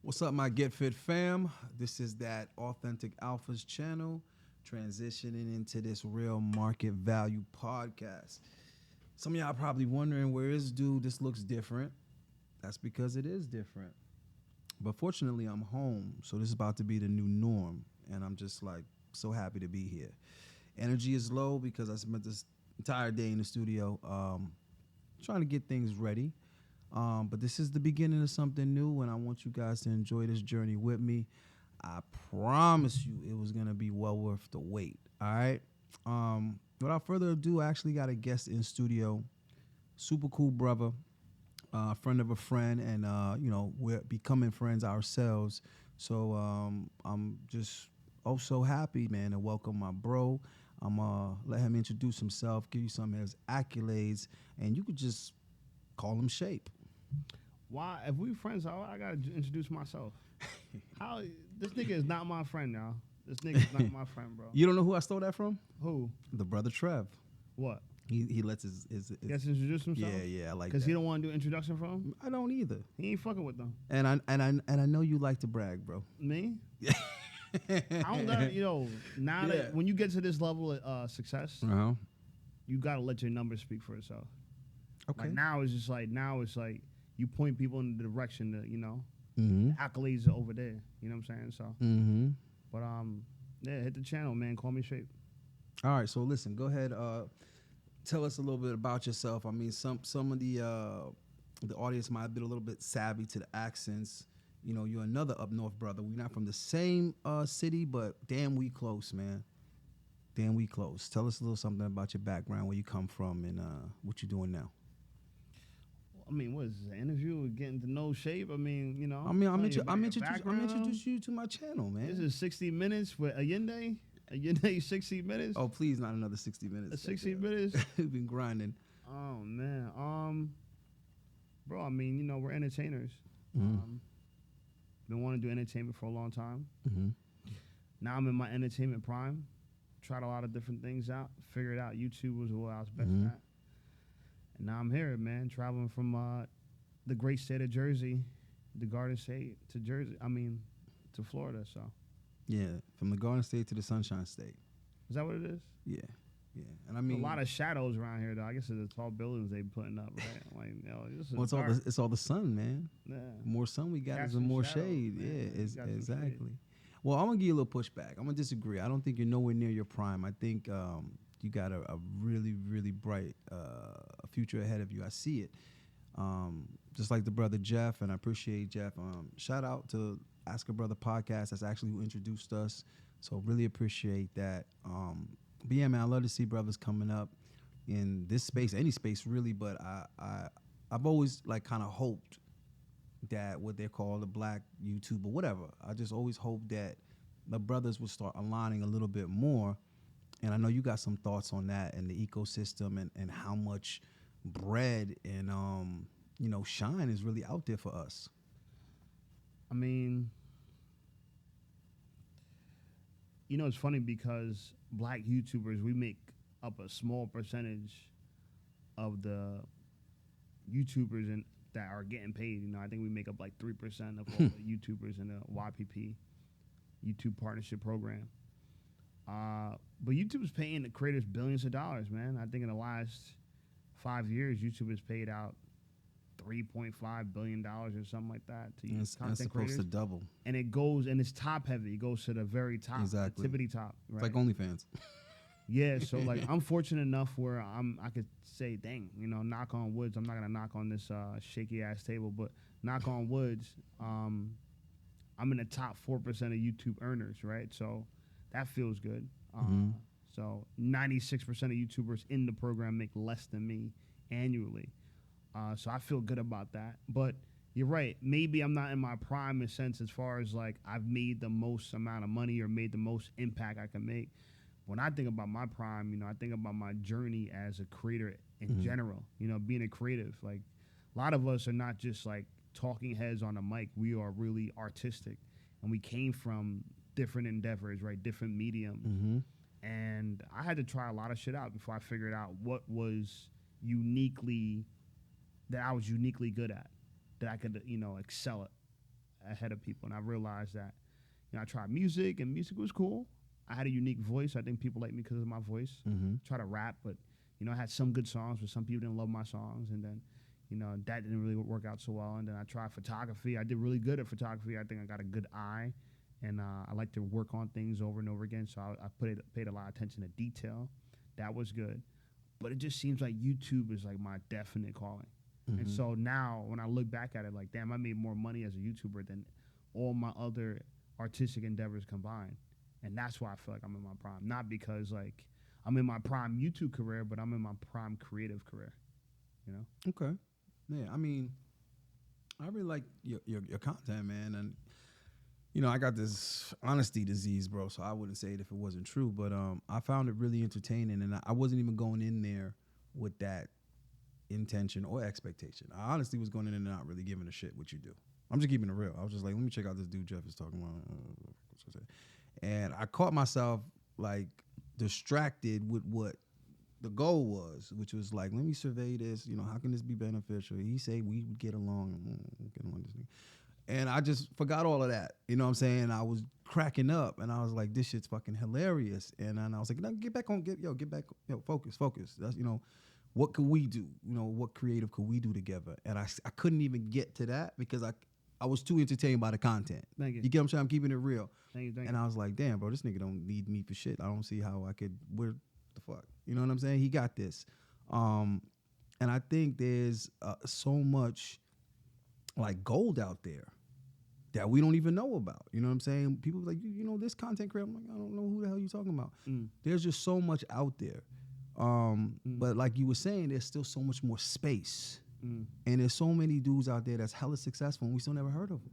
What's up, my Get Fit fam? This is that Authentic Alphas channel, transitioning into this real market value podcast. Some of y'all probably wondering, where is dude? This looks different. That's because it is different. But fortunately, I'm home, so this is about to be the new norm, and I'm just like so happy to be here. Energy is low because I spent this entire day in the studio trying to get things ready. But this is the beginning of something new, and I want you guys to enjoy this journey with me. I promise you it was going to be well worth the wait, all right? Without further ado, I actually got a guest in studio, super cool brother, friend of a friend, and, we're becoming friends ourselves. So I'm just so happy, man, to welcome my bro. I'm going to let him introduce himself, give you some of his accolades, and you could just call him Shape. Why? If we friends, I gotta introduce myself. How? This nigga is not my friend now. This nigga is not my friend, bro. You don't know who I stole that from? Who? The brother Trev. What? He lets his He has to introduce himself. Yeah, I like that. Because he don't want to do introduction for him. I don't either. He ain't fucking with them. And I know you like to brag, bro. Me? I don't got now that when you get to this level of success, you gotta let your numbers speak for itself. Okay. Like now it's like you point people in the direction that accolades are over there. You know what I'm saying? So, but hit the channel, man. Call me Shape. All right. So listen, go ahead. Tell us a little bit about yourself. I mean, some of the audience might have been a little bit savvy to the accents. You know, you're another up north brother. We're not from the same city, but damn, we close, man. Damn, we close. Tell us a little something about your background, where you come from, and what you're doing now. I mean, what is this, an interview with getting to know Shape? I mean, I'm introduce you to my channel, man. This is 60 Minutes with Ayindei. Ayindei 60 Minutes. Oh, please, not another 60 minutes. 60 minutes? We've been grinding. Oh, man. Bro, I mean, we're entertainers. Been wanting to do entertainment for a long time. Now I'm in my entertainment prime. Tried a lot of different things out. Figured out YouTube was what I was best at. And now I'm here, man, traveling from the great state of Jersey, the Garden State, to Florida. So, yeah, from the Garden State to the Sunshine State. Is that what it is? Yeah, and I mean a lot of shadows around here, though. I guess it's the tall buildings they putting up, right? It's all the sun, man. Yeah. The more sun we got, Cast the more shadows, shade. man. Yeah, exactly. Well, I'm gonna give you a little pushback. I'm gonna disagree. I don't think you're nowhere near your prime. I think you got a really, really bright future ahead of you. I see it. Just like the brother Jeff, and I appreciate Jeff. Shout out to Ask a Brother podcast. That's actually who introduced us. So really appreciate that. But yeah, man, I love to see brothers coming up in this space, any space really. But I've always like kind of hoped that what they call the black YouTube or whatever. I just always hope that the brothers would start aligning a little bit more. And I know you got some thoughts on that and the ecosystem and how much bread and shine is really out there for us. I mean, it's funny because black YouTubers, we make up a small percentage of the YouTubers that are getting paid. I think we make up like 3% of all the YouTubers in the YPP, YouTube Partnership Program. But YouTube is paying the creators billions of dollars, man. I think in the last 5 years, YouTube has paid out $3.5 billion or something like that to content that's supposed creators. To double. And it's top heavy. It goes to the very top, exactly. The tippity top. Right? It's like OnlyFans. Yeah, so like I'm fortunate enough where I could say, dang, knock on woods. I'm not gonna knock on this shaky ass table, but knock on woods. I'm in the top 4% of YouTube earners, right? So that feels good. So 96% of YouTubers in the program make less than me annually. So I feel good about that. But you're right. Maybe I'm not in my prime in a sense as far as like I've made the most amount of money or made the most impact I can make. When I think about my prime, I think about my journey as a creator in general, being a creative. Like a lot of us are not just like talking heads on a mic. We are really artistic. And we came from different endeavors, right? Different mediums. And I had to try a lot of shit out before I figured out what was I was uniquely good at, that I could, excel at. ahead of people. And I realized that, I tried music, and music was cool. I had a unique voice. I think people like me because of my voice. Try to rap, but, I had some good songs, but some people didn't love my songs. And then, that didn't really work out so well. And then I tried photography. I did really good at photography. I think I got a good eye. And I like to work on things over and over again. So I paid a lot of attention to detail. That was good. But it just seems like YouTube is like my definite calling. And so now when I look back at it, like, damn, I made more money as a YouTuber than all my other artistic endeavors combined. And that's why I feel like I'm in my prime. Not because, like, I'm in my prime YouTube career, but I'm in my prime creative career, Okay. Yeah, I mean, I really like your content, man. And, I got this honesty disease, bro, so I wouldn't say it if it wasn't true. But I found it really entertaining, and I wasn't even going in there with that intention or expectation. I honestly was going in and not really giving a shit what you do. I'm just keeping it real. I was just like, let me check out this dude Jeff is talking about. And I caught myself, like, distracted with what the goal was, which was like, let me survey this. How can this be beneficial? He say we would get along. And I just forgot all of that. You know what I'm saying? I was cracking up, and I was like, this shit's fucking hilarious. And then I was like, no, get back, focus. That's, what could we do? What creative could we do together? And I couldn't even get to that because I was too entertained by the content. Thank you. You get what I'm saying? I'm keeping it real. Thank you. And I was like, damn, bro, this nigga don't need me for shit. I don't see how I could, where the fuck? You know what I'm saying? He got this. And I think there's so much, like, gold out there that we don't even know about. You know what I'm saying? People like, this content creator. I'm like, I don't know who the hell you talking about. There's just so much out there. But like you were saying, there's still so much more space. And there's so many dudes out there that's hella successful and we still never heard of them.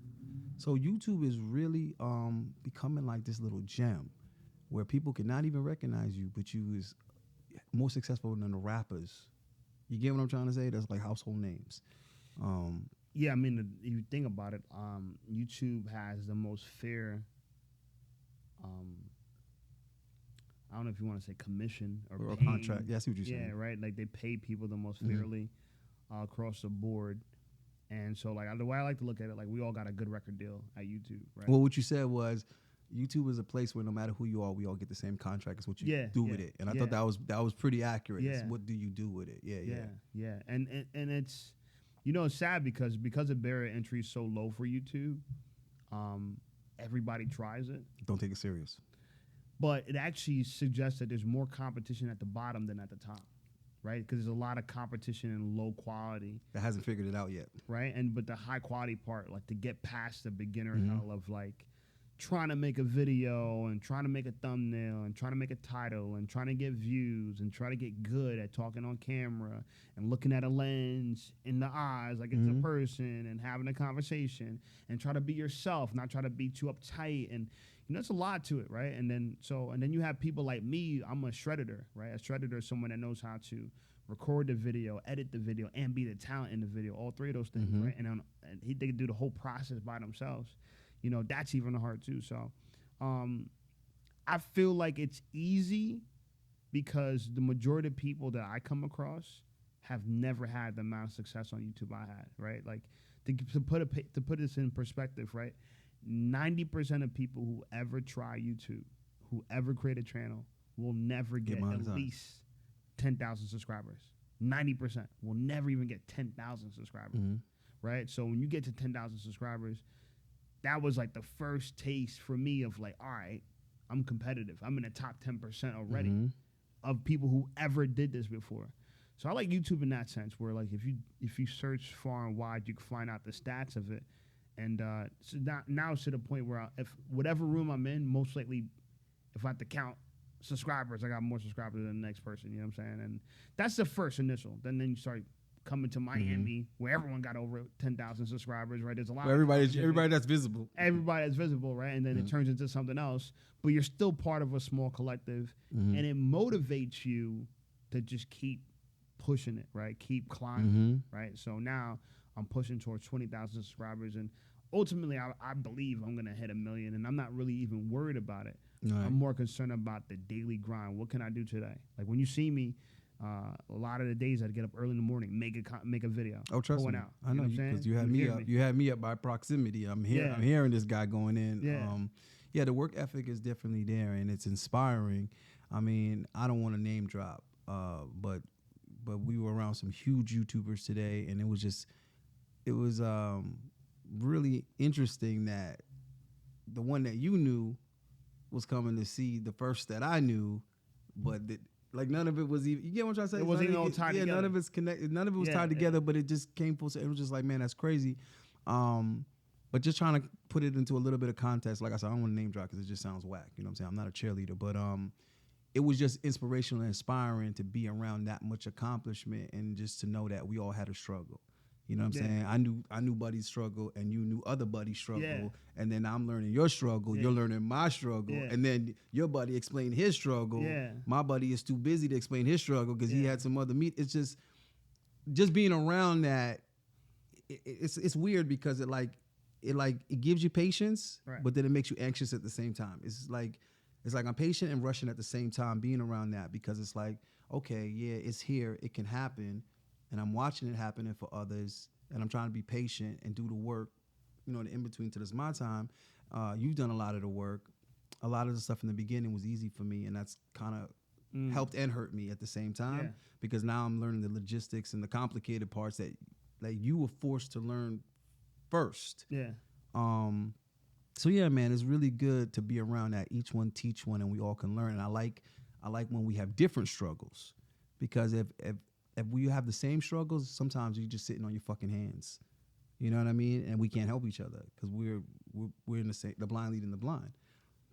So YouTube is really becoming like this little gem where people can not even recognize you, but you is more successful than the rappers. You get what I'm trying to say? That's like household names. Yeah, I mean, if you think about it, YouTube has the most fair, I don't know if you want to say commission or a contract. Yeah, I see what you're saying. Yeah, right. Like, they pay people the most fairly across the board. And so, like, the way I like to look at it, like, we all got a good record deal at YouTube, right? Well, what you said was YouTube is a place where no matter who you are, we all get the same contract. It's what you do with it. And I thought that was pretty accurate. Yeah. It's what do you do with it? Yeah. And it's, it's sad because the barrier to entry is so low for YouTube. Everybody tries it. Don't take it serious. But it actually suggests that there's more competition at the bottom than at the top, right? Because there's a lot of competition in low quality. That hasn't figured it out yet. Right? But the high quality part, like, to get past the beginner hell of, like, trying to make a video and trying to make a thumbnail and trying to make a title and trying to get views and try to get good at talking on camera and looking at a lens in the eyes like it's a person and having a conversation and try to be yourself, not try to be too uptight. And, it's a lot to it, right? And then you have people like me. I'm a shredder, right? A shredder is someone that knows how to record the video, edit the video, and be the talent in the video. All three of those things, right? And they can do the whole process by themselves. That's even hard too. So I feel like it's easy because the majority of people that I come across have never had the amount of success on YouTube I had, right? Like, to put this in perspective, right? 90% of people who ever try YouTube, who ever create a channel, will never get at least 10,000 subscribers. 90% will never even get 10,000 subscribers, right? So when you get to 10,000 subscribers, that was like the first taste for me of like, all right, I'm competitive. I'm in the top 10% already of people who ever did this before. So I like YouTube in that sense, where, like, if you search far and wide, you can find out the stats of it. And so now it's to the point where if whatever room I'm in, most likely, if I have to count subscribers, I got more subscribers than the next person. You know what I'm saying? And that's the first initial. Then you start coming to Miami, where everyone got over 10,000 subscribers, right? There's a lot. Everybody that's visible. Everybody that's visible, right? And then it turns into something else. But you're still part of a small collective, and it motivates you to just keep pushing it, right? Keep climbing, right? So now I'm pushing towards 20,000 subscribers, and ultimately I believe I'm gonna hit 1 million, and I'm not really even worried about it. Right. I'm more concerned about the daily grind. What can I do today? Like, when you see me, A lot of the days I'd get up early in the morning, make a video. Oh, trust going me. out. I know what I'm you saying? because you had me up. You had me up by proximity. I'm here. Yeah. I'm hearing this guy going in. Yeah. Yeah, the work ethic is definitely there, and it's inspiring. I mean, I don't want to name drop, but we were around some huge YouTubers today, and it was really interesting that the one that you knew was coming to see the first that I knew, but like none of it was even. You get what I'm trying to say? It wasn't even all tied together. None of it's connected. None of it was tied together, but it just came full. It was just like, man, that's crazy. But just trying to put it into a little bit of context. Like I said, I don't want to name drop because it just sounds whack. You know what I'm saying? I'm not a cheerleader, but it was just inspirational and inspiring to be around that much accomplishment and just to know that we all had a struggle. You know what I'm saying? I knew Buddy's struggle, and you knew other Buddy's struggle, and then I'm learning your struggle. You're learning my struggle, and then your buddy explained his struggle. My buddy is too busy to explain his struggle because he had some other meet. It's just being around that. It's weird because it gives you patience, but then it makes you anxious at the same time. It's like I'm patient and rushing at the same time. Being around that because it's like, okay, yeah, it's here, it can happen. And I'm watching it happening for others, and I'm trying to be patient and do the work, you know, in between till it's my time. You've done a lot of the work. A lot of the stuff in the beginning was easy for me, and that's kind of helped and hurt me at the same time because now I'm learning the logistics and the complicated parts that you were forced to learn first. So yeah, man, it's really good to be around that. Each one teach one, and we all can learn. And I like when we have different struggles because if we have the same struggles, sometimes you're just sitting on your fucking hands. You know what I mean? And we can't help each other because we're in the blind leading the blind.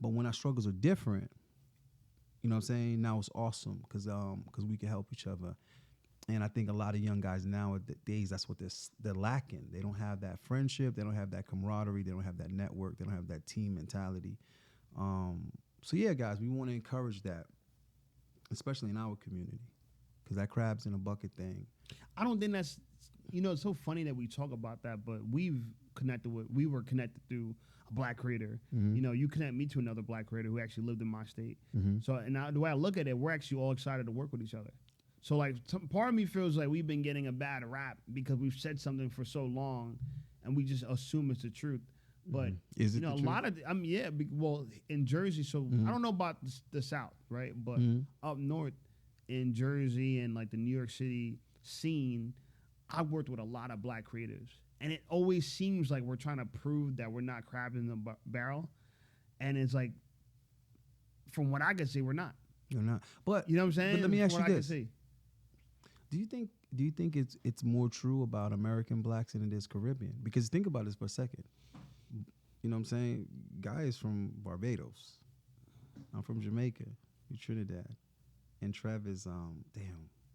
But when our struggles are different, you know what I'm saying? Now it's awesome because we can help each other. And I think a lot of young guys nowadays, that's what they're lacking. They don't have that friendship. They don't have that camaraderie. They don't have that network. They don't have that team mentality. So yeah, guys, we want to encourage that, especially in our community. Because that crabs in a bucket thing. I don't think that's, it's so funny that we talk about that, but we were connected through a black creator. Mm-hmm. You connect me to another black creator who actually lived in my state. Mm-hmm. So, and now, the way I look at it, we're actually all excited to work with each other. So, like, part of me feels like we've been getting a bad rap because we've said something for so long and we just assume it's the truth. But, is it a lot of, well, in Jersey, so I don't know about the South, right? But up north, in Jersey and like the New York City scene, I've worked with a lot of black creatives, and it always seems like we're trying to prove that we're not crabs in the barrel, and it's like, from what I can see, we're not. You're not. But you know what I'm saying? But let me ask you this: Do you think it's more true about American blacks than it is Caribbean? Because think about this for a second. You know what I'm saying? Guy is from Barbados. I'm from Jamaica. You're Trinidad. And Trev is,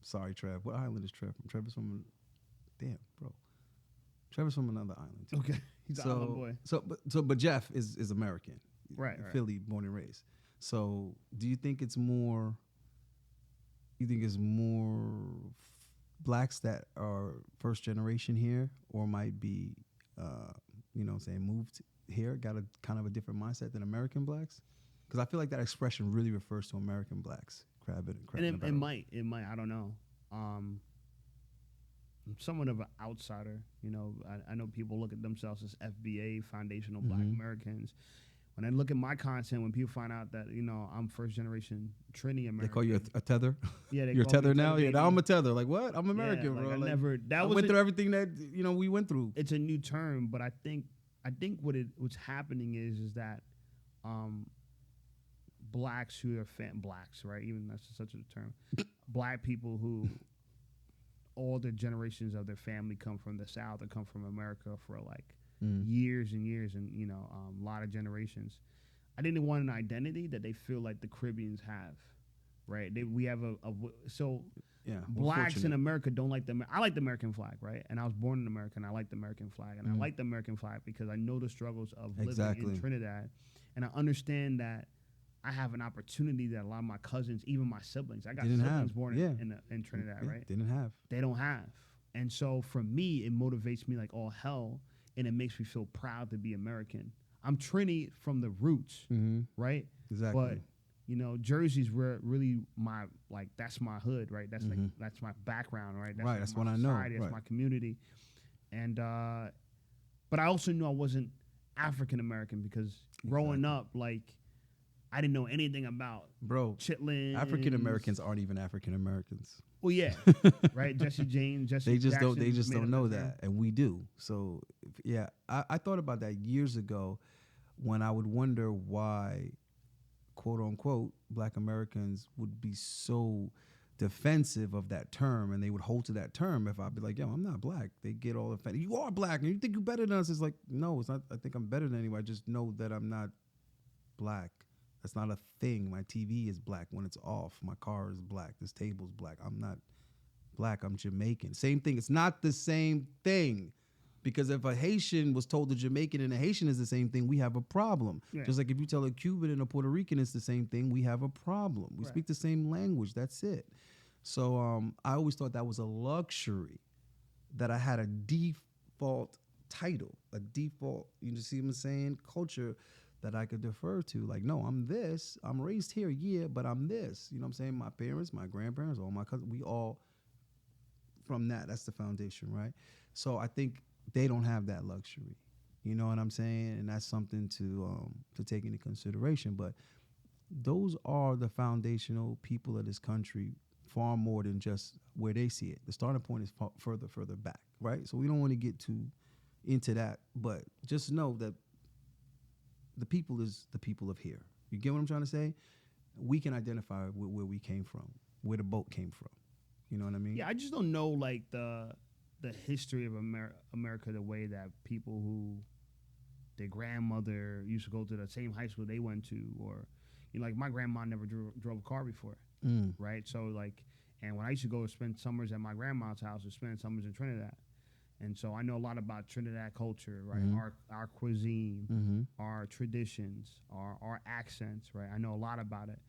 sorry, Trev. What island is Trev from? Trevor's from, Trevor's from another island, too. Okay. He's an island boy. But Jeff is American. Right. Philly, born and raised. So do you think it's more, blacks that are first generation here or might be, moved here, got a kind of a different mindset than American blacks? Because I feel like that expression really refers to American blacks. It might. I don't know. I'm somewhat of an outsider. I know people look at themselves as FBA, foundational Black Americans. When I look at my content, when people find out that I'm first generation Trini American, they call you a tether. Yeah, you're a tether now. Yeah, now I'm a tether. Like what? I'm American, bro. I went through everything that we went through. It's a new term, but I think what's happening is that. Blacks who are blacks, right? Even that's such a term. Black people who all the generations of their family come from the South or come from America for like years and years and, a lot of generations. I think they want an identity that they feel like the Caribbeans have, right? We have blacks in America don't like I like the American flag, right? And I was born in America and I like the American flag. And I like the American flag because I know the struggles of living in Trinidad. And I understand that I have an opportunity that a lot of my cousins, even my siblings, I got siblings born in Trinidad, right? They don't have. And so for me, it motivates me like all hell, and it makes me feel proud to be American. I'm Trini from the roots, right? Exactly. But you know, Jersey's where really that's my hood, right? That's like that's my background, right? That's Right, like that's my what I know, society, That's right. my community, and but I also knew I wasn't African American because growing up, like I didn't know anything about Bro, chitlins. African Americans aren't even African Americans. Well, yeah, right. Jesse James, Jesse. They just Jackson don't. They just made don't up know term. that, and we do. So, yeah, I thought about that years ago, when I would wonder why, quote unquote, Black Americans would be so defensive of that term, and they would hold to that term. If I'd be like, "Yo, I'm not black," they get all offended. You are black, and you think you're better than us. It's like, no, it's not. I think I'm better than anyone. I just know that I'm not black. That's not a thing. My TV is black when it's off. My car is black. This table's black. I'm not black. I'm Jamaican. Same thing. It's not the same thing. Because if a Haitian was told a Jamaican and a Haitian is the same thing, we have a problem. Yeah. Just like if you tell a Cuban and a Puerto Rican it's the same thing, we have a problem. We speak the same language. That's it. So I always thought that was a luxury, that I had a default title, a default, you see what I'm saying, culture that I could defer to. Like, no, I'm this. I'm raised here, yeah, but I'm this. You know what I'm saying? My parents, my grandparents, all my cousins, we all from that. That's the foundation, right? So I think they don't have that luxury. You know what I'm saying? And that's something to take into consideration. But those are the foundational people of this country, far more than just where they see it. The starting point is further back, right? So we don't want to get too into that, but just know that the people is the people of here. You get what I'm trying to say? We can identify where we came from, where the boat came from. You know what I mean? Yeah, I just don't know like the history of America the way that people who their grandmother used to go to the same high school they went to, or you know, like my grandma never drove a car before, right? So like, and when I used to go spend summers at my grandma's house, or spend summers in Trinidad, and so I know a lot about Trinidad culture, right? Our cuisine, our traditions, our accents, right? I know a lot about it.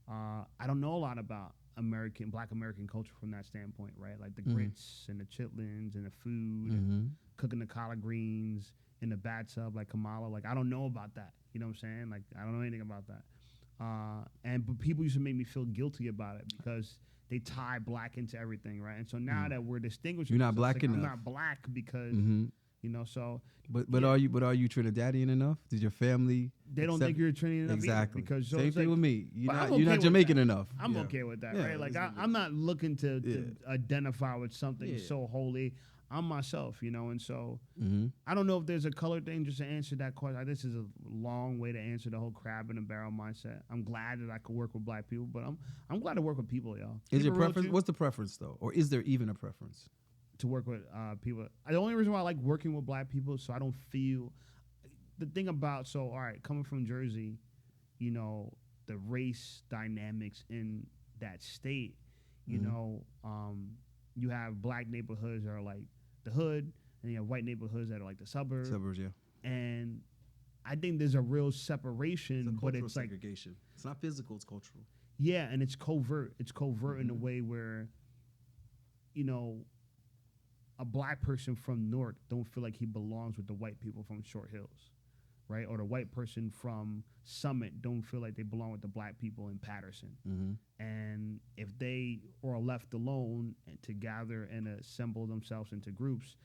I don't know a lot about Black American culture from that standpoint, right? Like the grits and the chitlins and the food, and cooking the collard greens in the bathtub like Kamala. Like, I don't know about that. You know what I'm saying? Like, I don't know anything about that. But people used to make me feel guilty about it because they tie black into everything, right? And so now that we're distinguishing, you're not black enough. I'm not black because you know. So, but are you Trinidadian enough? Did your family? They don't think you're Trinidadian enough exactly. Either, because same thing with me. You're not okay Jamaican enough. I'm okay with that, Yeah, right? Like I'm not looking to identify with something so holy. I'm myself, you know, and so I don't know if there's a color thing. Just to answer that question, this is a long way to answer the whole crab in a barrel mindset. I'm glad that I could work with black people, but I'm glad to work with people, y'all. Is your preference? What's the preference though, or is there even a preference to work with people? The only reason why I like working with black people is so I don't feel the thing about. So all right, coming from Jersey, you know, the race dynamics in that state, you know, you have black neighborhoods that are like the hood, and you have white neighborhoods that are like the suburbs. Suburbs, yeah. And I think there's a real separation, but it's like segregation. It's not physical; it's cultural. Yeah, and it's covert. It's covert in a way where, you know, a black person from Newark don't feel like he belongs with the white people from Short Hills, right? Or the white person from Summit don't feel like they belong with the black people in Patterson. And if they are left alone and to gather and assemble themselves into groups,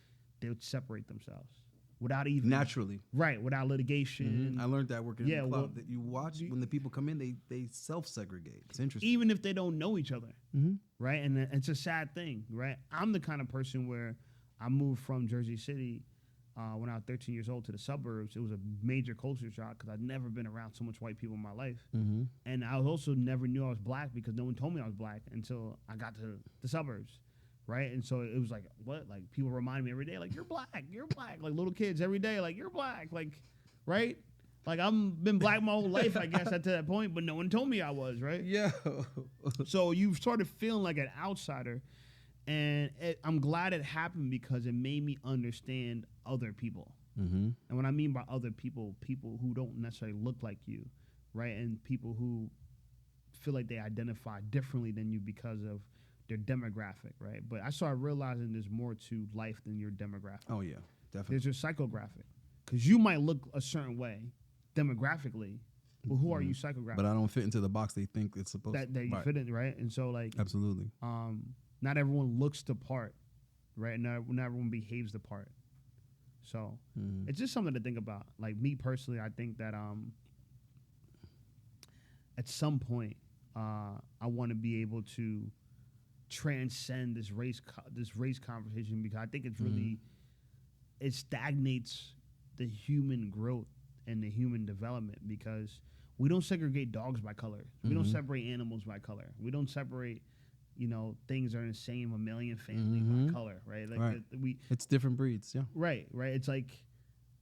they would separate themselves without even naturally, right? Without litigation. I learned that working in the club. That you watch when the people come in, they self-segregate. It's interesting, even if they don't know each other, right? And it's a sad thing, right? I'm the kind of person where I moved from Jersey City when I was 13 years old to the suburbs. It was a major culture shock because I'd never been around so much white people in my life. And I also never knew I was black because no one told me I was black until I got to the suburbs, right? And so it was like, what? Like, people remind me every day, like, you're black. Like, little kids every day, like, you're black. Like, right? Like, I've been black my whole life, I guess, at that point, but no one told me I was, right? Yeah. So you started feeling like an outsider. And I'm glad it happened because it made me understand other people. And what I mean by other people, people who don't necessarily look like you, right? And people who feel like they identify differently than you because of their demographic, right? But I started realizing there's more to life than your demographic. Oh, yeah, definitely. There's your psychographic. Because you might look a certain way demographically, Well, who are you psychographing? But I don't fit into the box they think it's supposed that you fit in, right? And so, like, absolutely. Not everyone looks the part, right? Not everyone behaves the part. So it's just something to think about. Like, me personally, I think that at some point, I want to be able to transcend this race conversation, because I think it's really it stagnates the human growth and the human development, because we don't segregate dogs by color. We don't separate animals by color. We don't separate, things that are in the same mammalian family by color, right? Like right. It's different breeds, yeah. Right. It's like,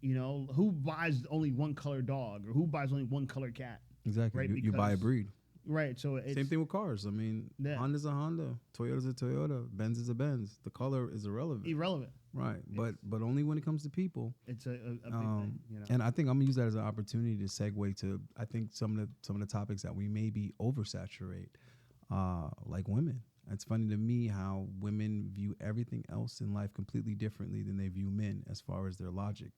who buys only one color dog, or who buys only one color cat? Exactly. Right? You buy a breed. Right. So it's same thing with cars. I mean, Honda's a Honda, Toyota's a Toyota, Benz is a Benz. The color is irrelevant. Right. But only when it comes to people. It's a big thing. And I think I'm gonna use that as an opportunity to segue to, I think, some of the topics that we maybe oversaturate, like women. It's funny to me how women view everything else in life completely differently than they view men as far as their logic.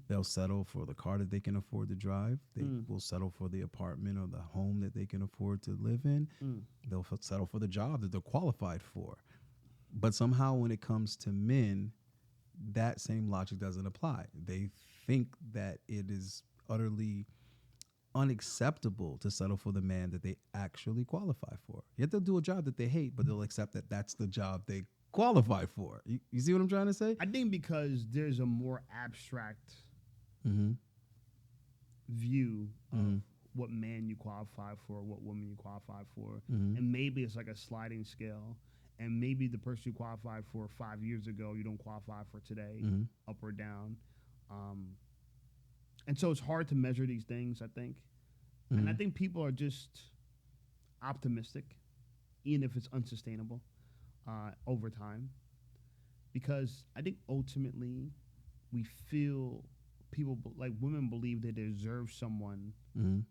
They'll settle for the car that they can afford to drive. They will settle for the apartment or the home that they can afford to live in. They'll settle for the job that they're qualified for. But somehow when it comes to men, that same logic doesn't apply. They think that it is utterly unacceptable to settle for the man that they actually qualify for. Yet they'll do a job that they hate, but they'll accept that that's the job they qualify for. You see what I'm trying to say? I think because there's a more abstract view of what man you qualify for, what woman you qualify for, and maybe it's like a sliding scale, and maybe the person you qualified for 5 years ago you don't qualify for today, up or down, and so it's hard to measure these things, I think. And I think people are just optimistic, even if it's unsustainable, over time, because I think ultimately we feel like women believe they deserve someone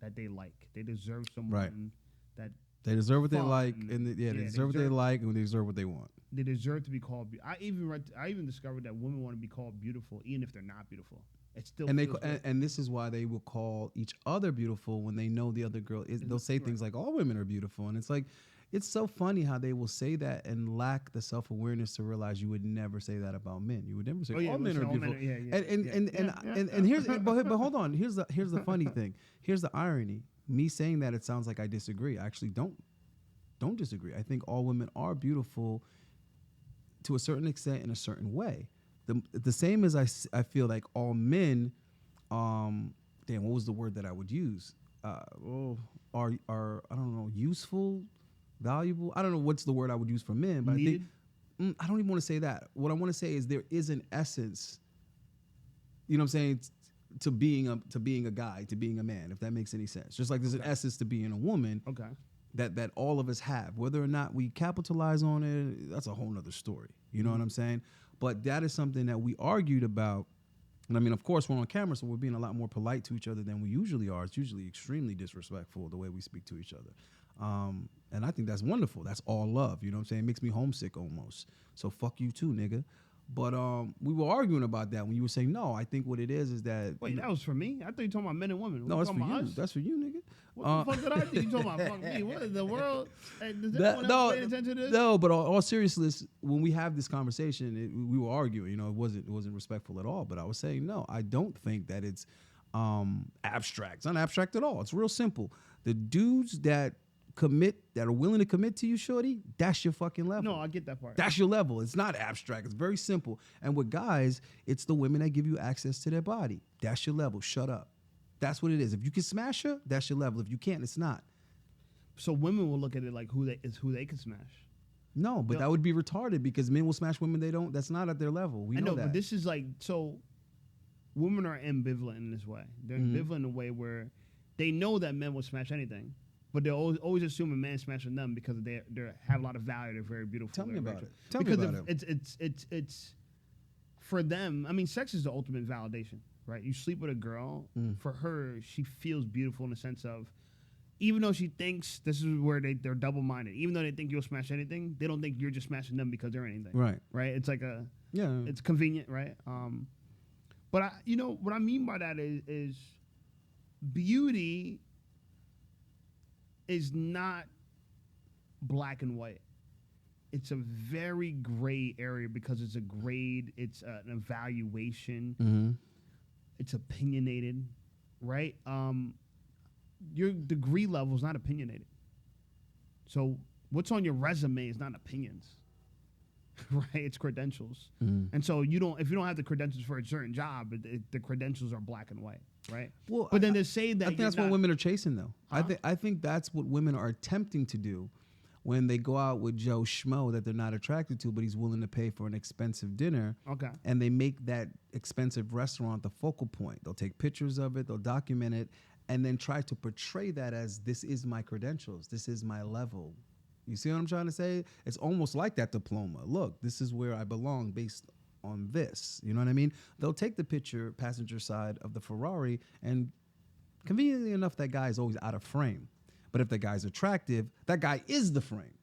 that they like. They deserve someone that they deserve what they like, and they deserve what they like, and they deserve what they want. They deserve to be called. I even discovered that women want to be called beautiful, even if they're not beautiful. It still and this is why they will call each other beautiful when they know the other girl is. They'll say things like, "All women are beautiful," and it's like, it's so funny how they will say that and lack the self-awareness to realize you would never say that about men. You would never say all men are beautiful. And here's but hold on. Here's the funny thing. Here's the irony. Me saying that, it sounds like I disagree. I actually don't disagree. I think all women are beautiful to a certain extent in a certain way. The same as I feel like all men, what was the word that I would use? Are I don't know, useful, valuable? I don't know what's the word I would use for men, but needed? I think I don't even want to say that. What I want to say is there is an essence, you know what I'm saying, to being a guy, to being a man, if that makes any sense. Just like there's an essence to being a woman. Okay. That all of us have. Whether or not we capitalize on it, that's a whole nother story. You know what I'm saying? But that is something that we argued about. And I mean, of course, we're on camera, so we're being a lot more polite to each other than we usually are. It's usually extremely disrespectful the way we speak to each other. And I think that's wonderful. That's all love. You know what I'm saying? It makes me homesick almost. So fuck you too, nigga. But we were arguing about that when you were saying, no, I think what it is that... Wait, that was for me? I thought you were talking about men and women. No, that's for you. Us? That's for you, nigga. What the fuck did I do? You talking about fuck me? What in the world? Hey, does anyone else pay attention to this? No, but all seriousness, when we have this conversation, we were arguing. You know, it wasn't respectful at all. But I was saying, no, I don't think that it's abstract. It's not abstract at all. It's real simple. The dudes that are willing to commit to you, shorty, that's your fucking level. No, I get that part. That's your level. It's not abstract. It's very simple. And with guys, it's the women that give you access to their body. That's your level. Shut up. That's what it is. If you can smash her, that's your level. If you can't, it's not. So women will look at it like who they can smash. No, but that would be retarded because men will smash women they don't. That's not at their level. We know that. But this is like, so women are ambivalent in this way. They're ambivalent in a way where they know that men will smash anything. But they always assume a man smashing them because they have a lot of value. They're very beautiful. Tell me about it. It's for them. I mean, sex is the ultimate validation, right? You sleep with a girl. For her, she feels beautiful in the sense of, even though she thinks this is where they're double-minded. Even though they think you'll smash anything, they don't think you're just smashing them because they're anything. Right. Right. It's like it's convenient, right? But what I mean by that is beauty is not black and white. It's a very gray area because it's a grade, it's an evaluation, it's opinionated, right? Your degree level is not opinionated. So what's on your resume is not opinions, right? It's credentials. And so if you don't have the credentials for a certain job, the credentials are black and white, right? Well, but then to say that I think that's what women are chasing, though. Huh? I think that's what women are attempting to do when they go out with Joe Schmo that they're not attracted to, but he's willing to pay for an expensive dinner. Okay. And they make that expensive restaurant the focal point. They'll take pictures of it, they'll document it, and then try to portray that as this is my credentials, this is my level. You see what I'm trying to say? It's almost like that diploma. Look, this is where I belong based on this. You know what I mean? They'll take the picture, passenger side of the Ferrari, and conveniently enough, that guy is always out of frame. But if the guy's attractive, that guy is the frame.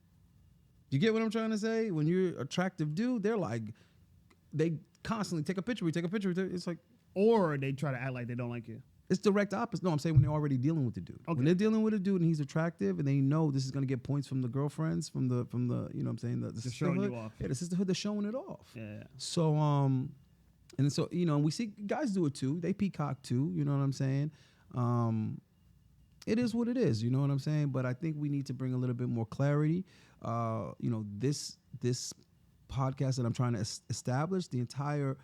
You get what I'm trying to say? When you're an attractive dude, they're like, they constantly take a picture. We take a picture. It's like, or they try to act like they don't like you. it's direct opposite. No, I'm saying when they're already dealing with the dude. Okay. When they're dealing with a dude and he's attractive and they know this is going to get points from the girlfriends, from the you know what I'm saying, the showing you off. Yeah, the sisterhood, they're showing it off. Yeah. So and so, you know, we see guys do it too. They peacock too, you know what I'm saying? It is what it is, you know what I'm saying? But I think we need to bring a little bit more clarity. You know, this podcast that I'm trying to establish, the entire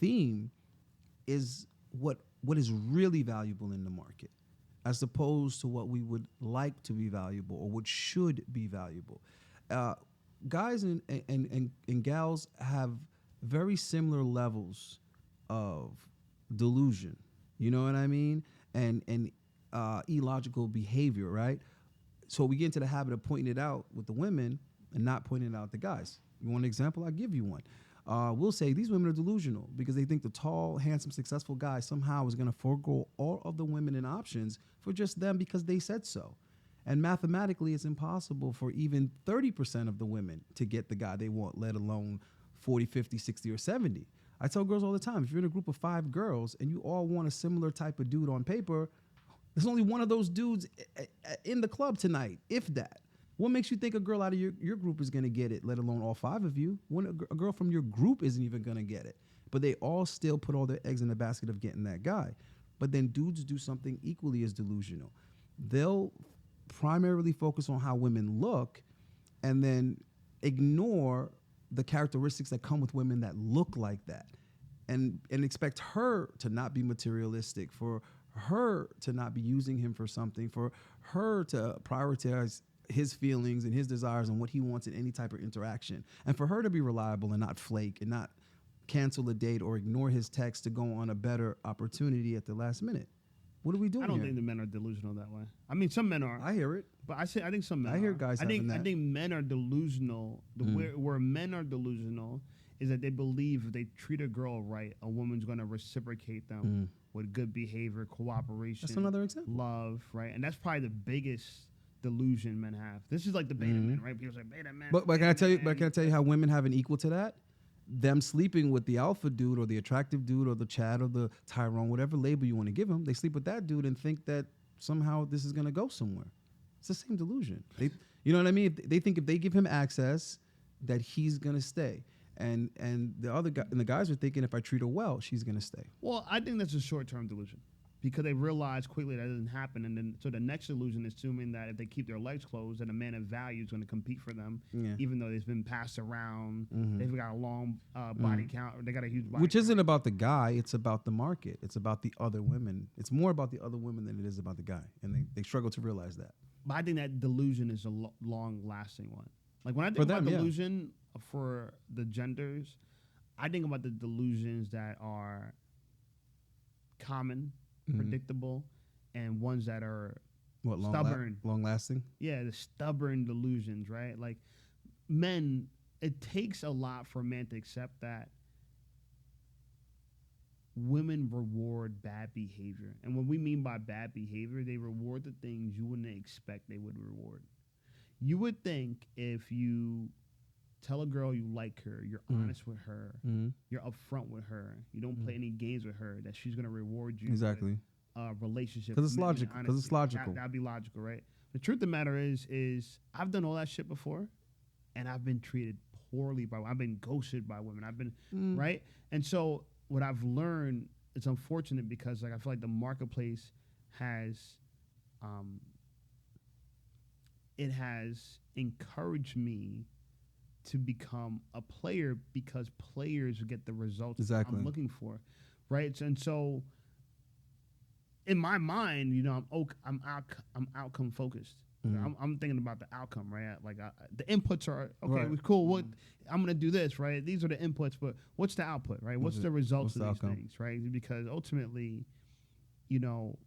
theme is what is really valuable in the market, as opposed to what we would like to be valuable or what should be valuable. Guys and gals have very similar levels of delusion, you know what I mean? And illogical behavior, right? So we get into the habit of pointing it out with the women and not pointing it out the guys. You want an example? I'll give you one. We'll say these women are delusional because they think the tall, handsome, successful guy somehow is going to forego all of the women and options for just them because they said so. And mathematically, it's impossible for even 30% of the women to get the guy they want, let alone 40, 50, 60, or 70. I tell girls all the time, if you're in a group of 5 girls and you all want a similar type of dude on paper, there's only one of those dudes in the club tonight, if that. What makes you think a girl out of your group is going to get it, let alone all 5 of you? When a girl from your group isn't even going to get it. But they all still put all their eggs in the basket of getting that guy. But then dudes do something equally as delusional. They'll primarily focus on how women look and then ignore the characteristics that come with women that look like that, and expect her to not be materialistic, for her to not be using him for something, for her to prioritize his feelings and his desires and what he wants in any type of interaction, and for her to be reliable and not flake and not cancel a date or ignore his text to go on a better opportunity at the last minute. What are we doing? I don't here? think the men are delusional that way. I mean, some men are. I hear it. But I think some men I hear are. guys I think having that. I think men are delusional. Where men are delusional is that they believe if they treat a girl right, a woman's going to reciprocate them with good behavior, cooperation. That's another example. Love, right? And that's probably the biggest delusion men have. This is like the beta men, right? People say beta men. But can I tell you? But can I tell you how women have an equal to that? Them sleeping with the alpha dude or the attractive dude or the Chad or the Tyrone, whatever label you want to give him, they sleep with that dude and think that somehow this is going to go somewhere. It's the same delusion. You know what I mean? They think if they give him access, that he's going to stay. And the other guy, and the guys are thinking if I treat her well, she's going to stay. Well, I think that's a short-term delusion because they realize quickly that doesn't happen. And then so the next delusion is assuming that if they keep their legs closed, then a man of value is going to compete for them, even though they've been passed around. They've got a long body count. Or they got a huge body Which count. isn't about the guy. It's about the market. It's about the other women. It's more about the other women than it is about the guy. And they struggle to realize that. But I think that delusion is a long-lasting one. Like when I think about delusion for the genders, I think about the delusions that are common, predictable, and ones that are stubborn. Long-lasting? Yeah, the stubborn delusions, right? Like men, it takes a lot for a man to accept that women reward bad behavior. And what we mean by bad behavior, they reward the things you wouldn't expect they would reward. You would think if you tell a girl you like her, you're honest with her, you're upfront with her, you don't play any games with her, that she's going to reward you Exactly. relationship. Because it's commitment, logical. Because it's honesty. logical. That'd be logical, right? The truth of the matter is I've done all that shit before, and I've been treated poorly I've been ghosted by women. I've been right, and so what I've learned, it's unfortunate because like I feel like the marketplace has, it has encouraged me to become a player because players get the results Exactly. I'm looking for, right? And so in my mind, you know, I'm outcome focused. I'm thinking about the outcome, right? Like the inputs are okay. Right. Cool. What I'm gonna do this, right? These are the inputs, but what's the output, right? What's the results of these things, right? Because ultimately, you know,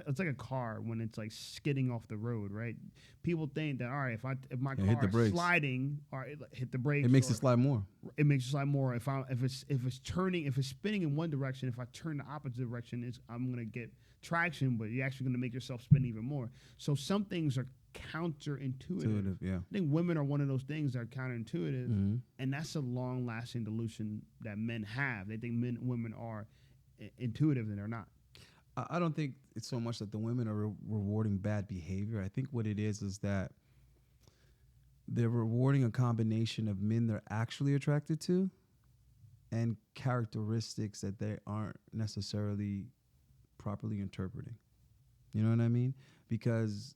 it's like a car when it's like skidding off the road, right? People think that all right, if my car is sliding, all right, hit the brakes. It makes it slide more. It makes it slide more. If it's spinning in one direction, if I turn the opposite direction, I'm gonna get traction, but you're actually gonna make yourself spin even more. So some things are counterintuitive. Yeah. I think women are one of those things that are counterintuitive, and that's a long-lasting delusion that men have. They think women are intuitive, and they're not. I don't think it's so much that the women are rewarding bad behavior. I think what it is that they're rewarding a combination of men they're actually attracted to and characteristics that they aren't necessarily properly interpreting. You know what I mean? Because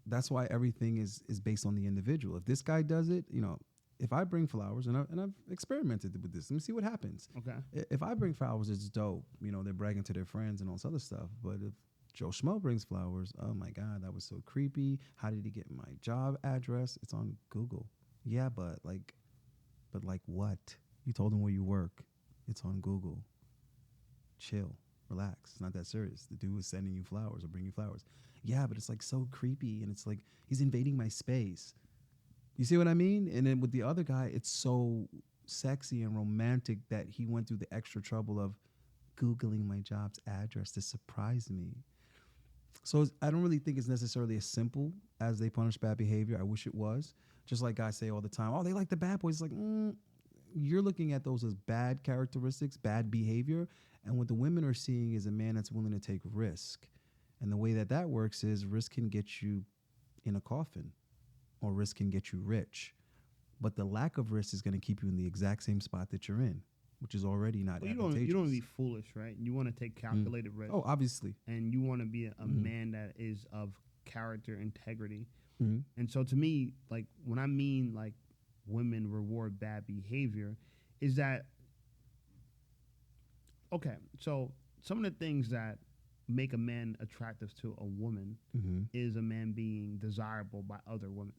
that's why everything is based on the individual. If this guy does it, you know, if I bring flowers, and I've experimented with this, let me see what happens. Okay. If I bring flowers, it's dope. You know, they're bragging to their friends and all this other stuff. But if Joe Schmo brings flowers, oh my God, that was so creepy. How did he get my job address? It's on Google. Yeah, but like what? You told him where you work. It's on Google. Chill, relax. It's not that serious. The dude was sending you flowers or bringing you flowers. Yeah, but it's like so creepy, and it's like he's invading my space. You see what I mean? And then with the other guy, it's so sexy and romantic that he went through the extra trouble of Googling my job's address to surprise me. So I don't really think it's necessarily as simple as they punish bad behavior. I wish it was. Just like guys say all the time, oh, they like the bad boys. It's like, you're looking at those as bad characteristics, bad behavior. And what the women are seeing is a man that's willing to take risk. And the way that works is risk can get you in a coffin. Or risk can get you rich. But the lack of risk is going to keep you in the exact same spot that you're in, which is already not advantageous. You don't want to be foolish, right? You want to take calculated risk. Oh, obviously. And you want to be a man that is of character, integrity. And so to me, like when I mean like women reward bad behavior, is that, okay, so some of the things that make a man attractive to a woman is a man being desirable by other women.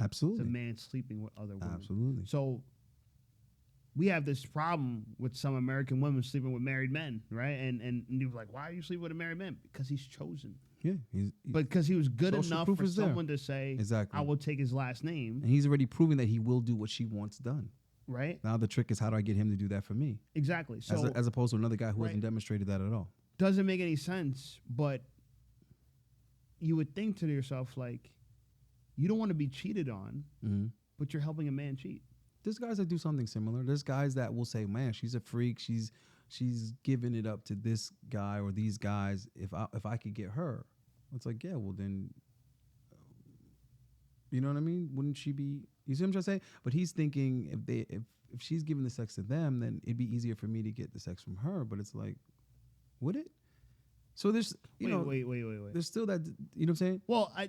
Absolutely. It's a man sleeping with other women. Absolutely. So we have this problem with some American women sleeping with married men, right? And you're like, why are you sleeping with a married man? Because he's chosen. Yeah. Because he was good enough for someone to say, exactly, I will take his last name. And he's already proven that he will do what she wants done. Right. Now the trick is, how do I get him to do that for me? Exactly. So as opposed to another guy who hasn't demonstrated that at all. Doesn't make any sense, but you would think to yourself, like, you don't want to be cheated on, but you're helping a man cheat. There's guys that do something similar. There's guys that will say, man, she's a freak. She's giving it up to this guy or these guys. If I could get her, it's like, yeah, well then, you know what I mean? Wouldn't she be? You see what I'm trying to say? But he's thinking if she's giving the sex to them, then it'd be easier for me to get the sex from her. But it's like, would it? So there's wait. There's still that, you know what I'm saying? Well, I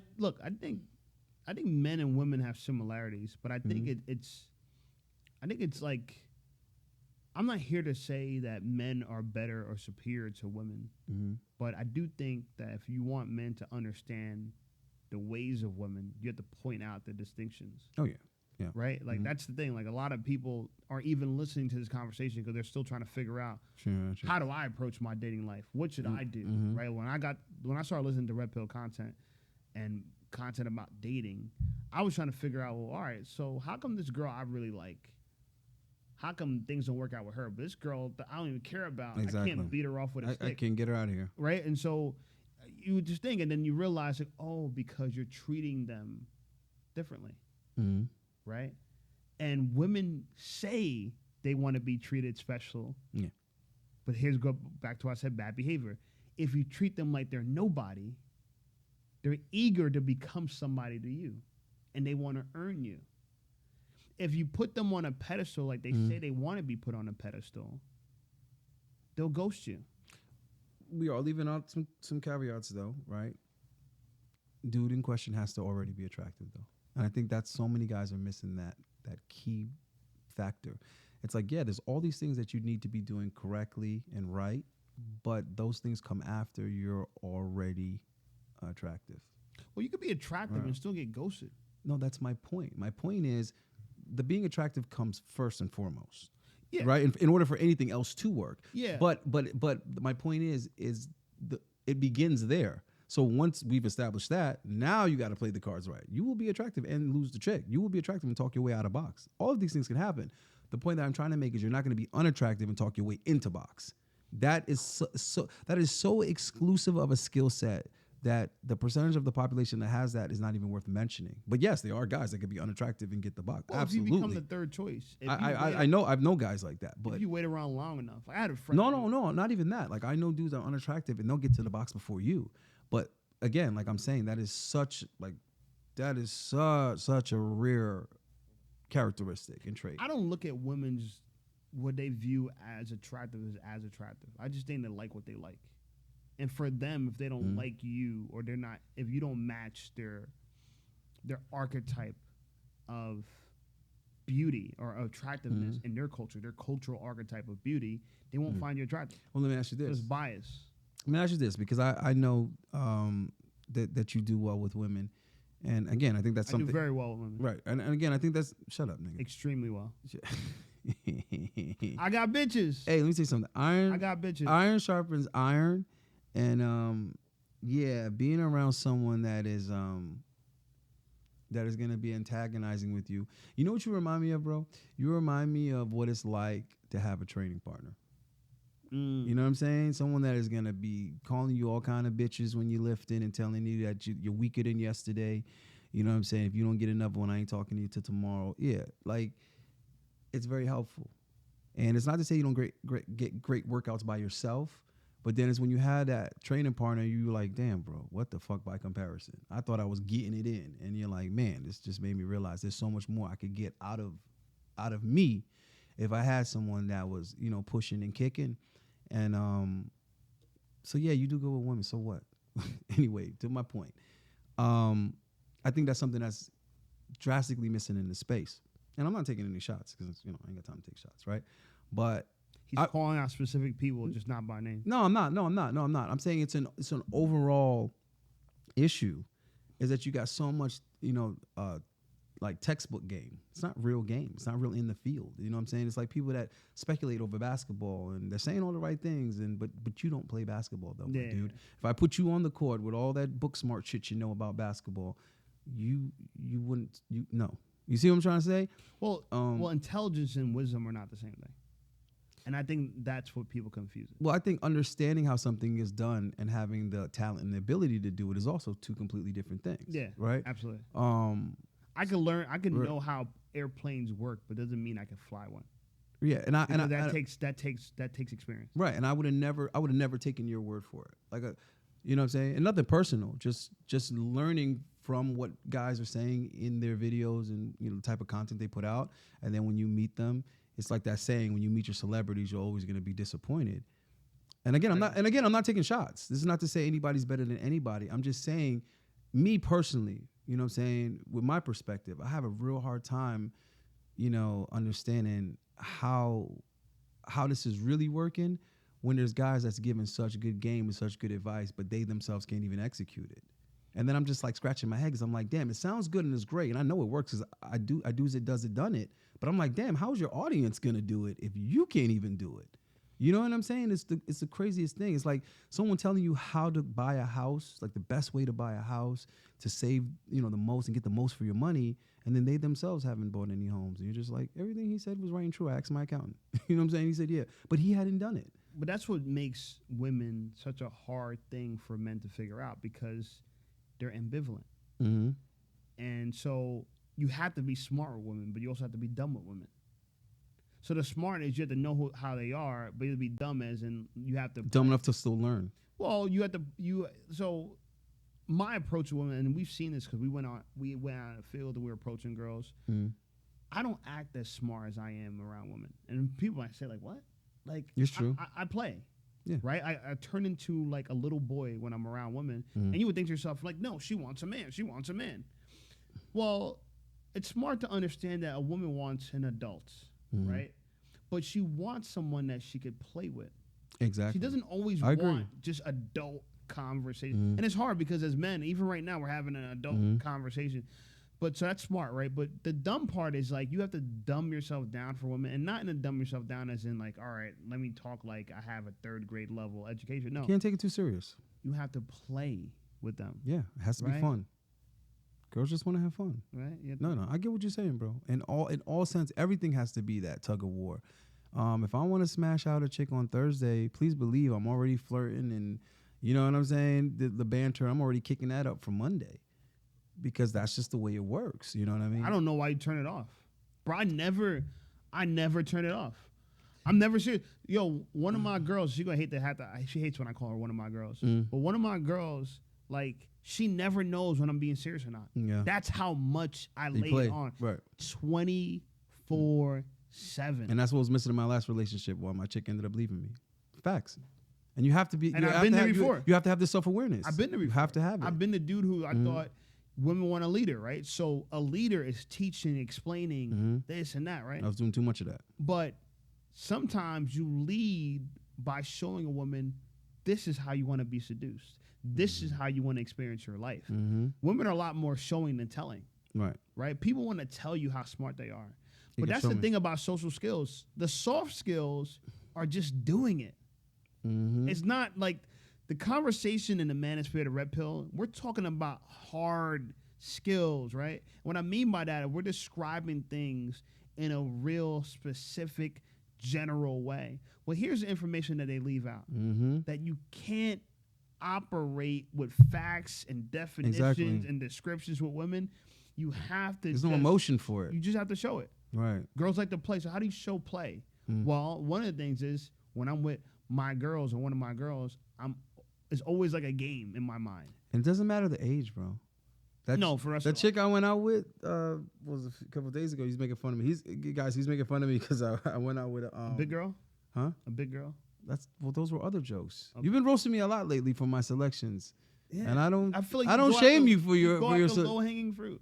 think men and women have similarities, but I think it's like, I'm not here to say that men are better or superior to women, but I do think that if you want men to understand the ways of women, you have to point out the distinctions. Oh, yeah. Yeah. Right? Like, that's the thing. Like, a lot of people are even listening to this conversation because they're still trying to figure out, how do I approach my dating life? What should I do? Right? When I started listening to Red Pill content and content about dating, I was trying to figure out, well, all right, so how come this girl I really like, how come things don't work out with her? But this girl that I don't even care about, exactly. I can't beat her off with a stick. I can't get her out of here. Right? And so you just think, and then you realize, like, oh, because you're treating them differently. Right? And women say they want to be treated special. Yeah. But here's go back to what I said, bad behavior. If you treat them like they're nobody, they're eager to become somebody to you, and they want to earn you. If you put them on a pedestal like they say they want to be put on a pedestal, they'll ghost you. We are leaving out some caveats though, right? Dude in question has to already be attractive though. And I think that so many guys are missing that key factor. It's like, yeah, there's all these things that you need to be doing correctly and right, but those things come after you're already attractive. Well, you could be attractive and still get ghosted. No, that's my point. My point is the being attractive comes first and foremost. Yeah. Right? In order for anything else to work. Yeah. But my point is it begins there. So once we've established that, now you got to play the cards right. You will be attractive and lose the chick. You will be attractive and talk your way out of box. All of these things can happen. The point that I'm trying to make is you're not going to be unattractive and talk your way into box. That is so exclusive of a skill set that the percentage of the population that has that is not even worth mentioning. But yes, there are guys that could be unattractive and get the box. Well, absolutely. if you become the third choice. I know I've known guys like that. But if you wait around long enough. I had a friend. No, not even that. Like I know dudes that are unattractive and they'll get to the box before you. But again, like I'm saying, that is such a rare characteristic and trait. I don't look at women's what they view as attractive as attractive. I just think they like what they like. And for them, if they don't like you or they're not, if you don't match their archetype of beauty or attractiveness in their culture, their cultural archetype of beauty, they won't find you attractive. Well, let me ask you this. There's bias. Let me ask you this, because I know that you do well with women. And again, I think that's something. I do very well with women. Right. And again, I think that's, shut up, nigga. Extremely well. I got bitches. Hey, let me tell you something. I got bitches. Iron sharpens iron. And yeah, being around someone that is gonna be antagonizing with you. You know what you remind me of, bro? You remind me of what it's like to have a training partner. You know what I'm saying? Someone that is gonna be calling you all kind of bitches when you're lifting and telling you that you're weaker than yesterday. You know what I'm saying? If you don't get another one, I ain't talking to you till tomorrow. Yeah, like it's very helpful. And it's not to say you don't get great workouts by yourself. But then it's when you had that training partner, you like, damn, bro, what the fuck by comparison? I thought I was getting it in. And you're like, man, this just made me realize there's so much more I could get out of me if I had someone that was, you know, pushing and kicking. And so, yeah, you do go with women. So what? Anyway, to my point, I think that's something that's drastically missing in the space. And I'm not taking any shots because, you know, I ain't got time to take shots, right? But he's calling out specific people, just not by name. No, I'm not. I'm saying it's an overall issue, is that you got so much, you know, like textbook game. It's not real game. It's not real in the field. You know what I'm saying? It's like people that speculate over basketball and they're saying all the right things, and but you don't play basketball though, my dude. If I put you on the court with all that book smart shit you know about basketball, you wouldn't. No. You see what I'm trying to say? Well, intelligence and wisdom are not the same thing. And I think that's what people confuse it. Well, I think understanding how something is done and having the talent and the ability to do it is also two completely different things. Yeah, right. Absolutely. I can know how airplanes work, but doesn't mean I can fly one. Yeah, that takes experience. Right, and I would have never taken your word for it. Like you know what I'm saying? And nothing personal, just learning from what guys are saying in their videos and, you know, the type of content they put out, and then when you meet them. It's like that saying, when you meet your celebrities, you're always going to be disappointed. And again, I'm not taking shots. This is not to say anybody's better than anybody. I'm just saying, me personally, you know what I'm saying, with my perspective, I have a real hard time, you know, understanding how this is really working when there's guys that's giving such good game and such good advice, but they themselves can't even execute it. And then I'm just like scratching my head because I'm like, damn, it sounds good and it's great. And I know it works because I do as it does it done it. But I'm like, damn, how's your audience going to do it if you can't even do it? You know what I'm saying? It's the craziest thing. It's like someone telling you how to buy a house, like the best way to buy a house to save, you know, the most and get the most for your money. And then they themselves haven't bought any homes. And you're just like, everything he said was right and true. I asked my accountant. You know what I'm saying? He said, yeah, but he hadn't done it. But that's what makes women such a hard thing for men to figure out, because they're ambivalent. Mm-hmm. And so you have to be smart with women, but you also have to be dumb with women. So the smart is you have to know how they are, but you'll be dumb as in you have to Dumb enough to still learn. Well, you have to so my approach to women, and we've seen this because we went out in the field and we were approaching girls. Mm. I don't act as smart as I am around women, and people might say like, "What?" Like it's true. I play. Yeah. Right. I turn into like a little boy when I'm around women, and you would think to yourself like, "No, she wants a man. She wants a man." Well, it's smart to understand that a woman wants an adult, right? But she wants someone that she could play with. Exactly. She doesn't always want just adult conversation. And it's hard because as men, even right now, we're having an adult conversation. But so that's smart, right? But the dumb part is like you have to dumb yourself down for women, and not in a dumb yourself down as in like, all right, let me talk like I have a third grade level education. No. You can't take it too serious. You have to play with them. Yeah, it has to be fun. Girls just want to have fun. Right? No, I get what you're saying, bro. In all sense, everything has to be that tug of war. If I want to smash out a chick on Thursday, please believe I'm already flirting and you know what I'm saying? The banter, I'm already kicking that up for Monday because that's just the way it works. You know what I mean? I don't know why you turn it off. Bro, I never turn it off. I'm never serious. Yo, one of my girls, she hates when I call her one of my girls. But one of my girls, like, she never knows when I'm being serious or not. Yeah. That's how much I lay it on. Right. 24/7. And that's what was missing in my last relationship while my chick ended up leaving me. Facts. And you have to be. And I've been there before. You have to have this self-awareness. I've been there before. You have to have it. I've been the dude who I thought women want a leader, right? So a leader is teaching, explaining this and that, right? I was doing too much of that. But sometimes you lead by showing a woman this is how you want to be seduced. This is how you want to experience your life. Women are a lot more showing than telling. Right? People want to tell you how smart they are. But that's the thing about social skills. The soft skills are just doing it. It's not like the conversation in the Manosphere, the Red Pill, we're talking about hard skills, right? What I mean by that, we're describing things in a real specific, general way. Well, here's the information that they leave out. That you can't operate with facts and definitions and descriptions with women. You have to. There's no emotion for it. You just have to show it. Right. Girls like to play. So how do you show play? Well, one of the things is when I'm with my girls or one of my girls, it's always like a game in my mind. And it doesn't matter the age, bro. For us. That chick I went out with was a couple of days ago. He's making fun of me. He's making fun of me because I went out with a big girl. Huh? A big girl. Those were other jokes. Okay. You've been roasting me a lot lately for my selections, and I feel like I don't shame you for your low hanging fruit.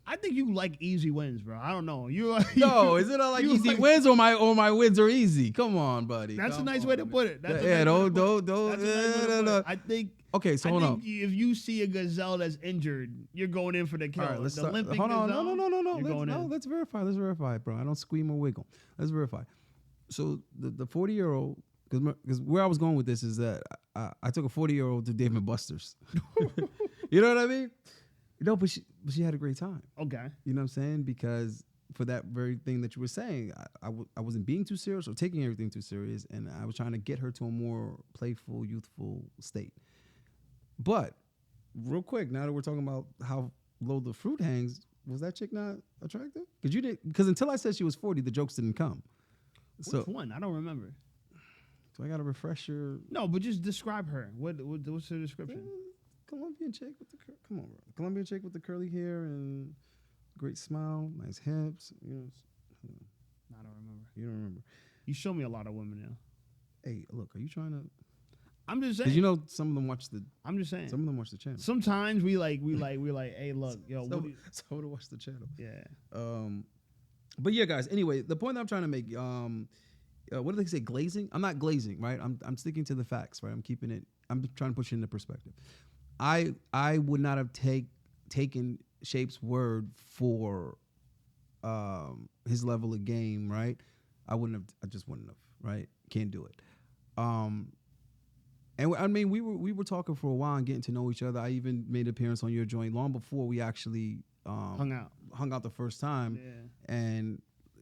I think you like easy wins, bro. I don't know. No, is it not like easy wins or my wins are easy? Come on, buddy. That's a nice way to put it. Don't. I think. Okay, so hold on. If you see a gazelle that's injured, you're going in for the kill. All right, let's the start. limping Hold on. gazelle, No. Let's verify. Let's verify, bro. I don't squeam or wiggle. Let's verify. So the 40-year-old, because where I was going with this is that I took a 40-year-old to Dave & Buster's. You know what I mean? No, but she had a great time. Okay. You know what I'm saying? Because for that very thing that you were saying, I wasn't being too serious or taking everything too serious, and I was trying to get her to a more playful, youthful state. But real quick, now that we're talking about how low the fruit hangs, was that chick not attractive? Because until I said she was 40, the jokes didn't come. Which one? I don't remember. So I got to refresh your... No, but just describe her. What's her description? Colombian chick with the come on, bro. Colombian chick with the curly hair and great smile, nice hips. You know, I don't remember. You don't remember. You show me a lot of women now. Hey, look, are you trying to? I'm just saying. Did you know some of them watch the? I'm just saying. Some of them watch the channel. Sometimes we like. Hey, look, yo. So to watch the channel. Yeah. But yeah, guys. Anyway, the point that I'm trying to make. What do they say? Glazing? I'm not glazing, right? I'm sticking to the facts, right? I'm keeping it. I'm trying to push it into perspective. I would not have taken Shape's word for his level of game, right? I just wouldn't have, right? Can't do it. And I mean, we were talking for a while and getting to know each other. I even made an appearance on your joint long before we actually hung out the first time. Yeah. And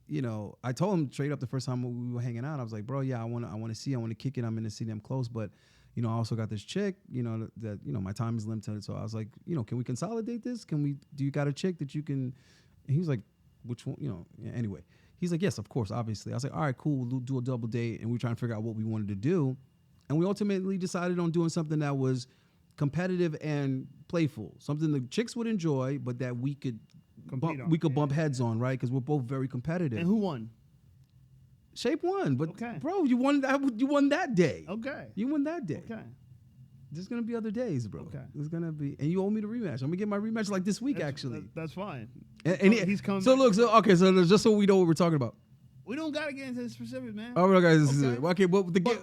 you know, I told him straight up the first time we were hanging out, I was like, bro, yeah, I want to kick it. I'm in the city, I'm close, but you know, I also got this chick, you know, that, you know, my time is limited. So I was like, you know, can we consolidate this? Do you got a chick that you can, and he was like, which one, you know, yeah, anyway, He's like, yes, of course, obviously. I was like, all right, cool. We'll do a double date. And we were trying to figure out what we wanted to do. And we ultimately decided on doing something that was competitive and playful, something the chicks would enjoy, but that we could bump heads on, right? Because we're both very competitive. And who won? Shape won, but Okay. bro, you won that day. Okay. You won that day. Okay. There's gonna be other days, bro. Okay. There's gonna be, and you owe me the rematch. I'm gonna get my rematch like this week, actually. That's fine. And he's coming. So back. look, so just so we know what we're talking about. We don't gotta get into the specifics, man. All right, guys. Okay. Okay, but the game.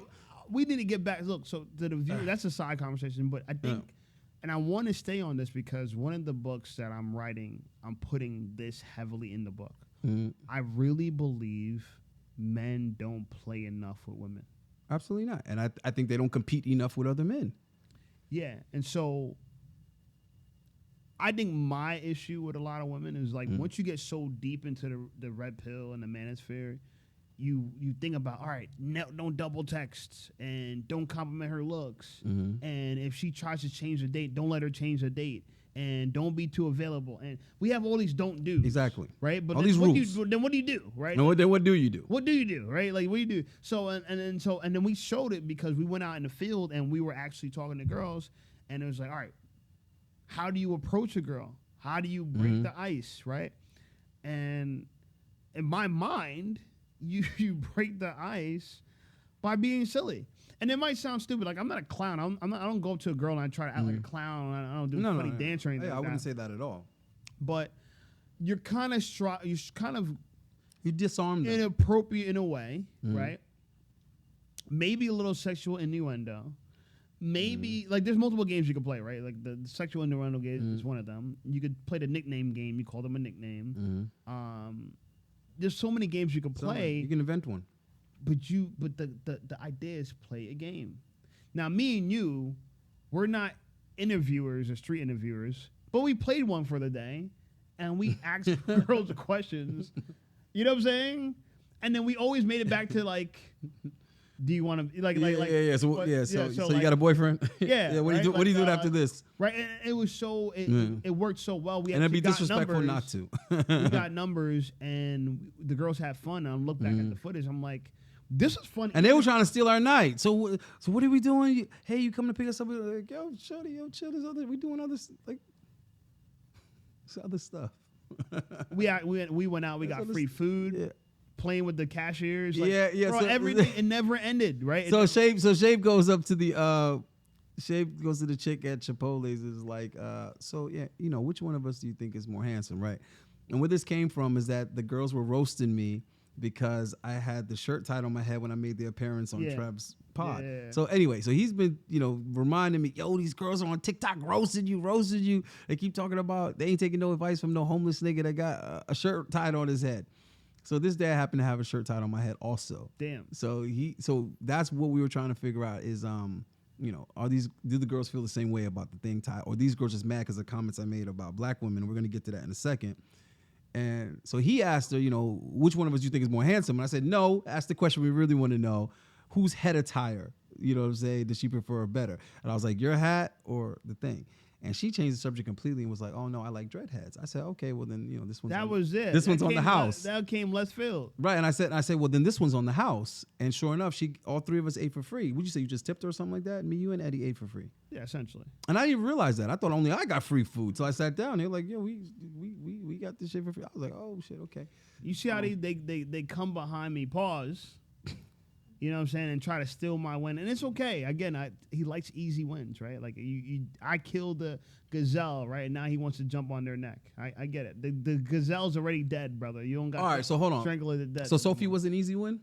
We need to get back. Look, so to the viewer, that's a side conversation, but I think, and I want to stay on this because one of the books that I'm writing, I'm putting this heavily in the book. I really believe men don't play enough with women. Absolutely not. And I think they don't compete enough with other men. Yeah, and so I think my issue with a lot of women is like once you get so deep into the red pill and the manosphere, you think about, all right, don't double text and don't compliment her looks. And if she tries to change the date, don't let her change the date. And don't be too available. And we have all these don't do. Exactly. Right? But all then these rules. then what do you do? Right? No, then what do you do? What do you do? Right? Like, what do you do? So, and then we showed it because we went out in the field and we were actually talking to girls. And it was like, all right, how do you approach a girl? How do you break the ice? Right? And in my mind, you break the ice by being silly. And it might sound stupid. Like, I'm not a clown. I don't go up to a girl and I try to act like a clown. I don't do funny dance or anything. I wouldn't say that at all. But you're kind of you disarm them. inappropriate in a way, right? Maybe a little sexual innuendo. Maybe like there's multiple games you can play, right? Like the sexual innuendo game is one of them. You could play the nickname game. You call them a nickname. There's so many games you can play. You can invent one. But the idea is play a game. Now, me and you, we're not interviewers or street interviewers, but we played one for the day, and we asked girls questions. You know what I'm saying? And then we always made it back to like, do you want to like? So you got a boyfriend? Yeah. What do you do after this? Right. And it was so it worked so well. And it'd be disrespectful not to. We got numbers, and the girls had fun. And I look back at the footage. I'm like, this is fun. And they were trying to steal our night. So what are we doing? Hey, you coming to pick us up? We're like, yo, shorty, yo, chill. We doing other other stuff. we went out. We got free food. Yeah. Playing with the cashiers. Bro, so everything, it never ended, right? So Shape goes up to the Shape goes to the chick at Chipotle's. Is like, which one of us do you think is more handsome, right? And where this came from is that the girls were roasting me because I had the shirt tied on my head when I made the appearance on Trev's pod. Yeah. So anyway, so he's been, reminding me, yo, these girls are on TikTok roasting you. They keep talking about they ain't taking no advice from no homeless nigga that got a shirt tied on his head. So this day I happened to have a shirt tied on my head also. Damn. So that's what we were trying to figure out is, do the girls feel the same way about the thing tied, or these girls just mad because of comments I made about black women? We're going to get to that in a second. And so he asked her, which one of us you think is more handsome? And I said, no, ask the question we really want to know. Whose head attire, you know what I'm saying, does she prefer better? And I was like, your hat or the thing? And she changed the subject completely and was like, oh, no, I like dreadheads. I said, okay, well, then, this one's This one's on the house. That came left field. Right, and I said, well, then this one's on the house. And sure enough, all three of us ate for free. Would you say you just tipped her or something like that? Me, you, and Eddie ate for free. Yeah, essentially. And I didn't realize that. I thought only I got free food. So I sat down. They were like, yo, we got this shit for free. I was like, oh, shit, okay. You see how they come behind me, pause, you know what I'm saying, and try to steal my win. And it's okay. Again, he likes easy wins, right? Like, I killed the gazelle, right? And now he wants to jump on their neck. I get it. The gazelle's already dead, brother. You don't got all right, so hold on. Strangle it to death. So Sophie was an easy win?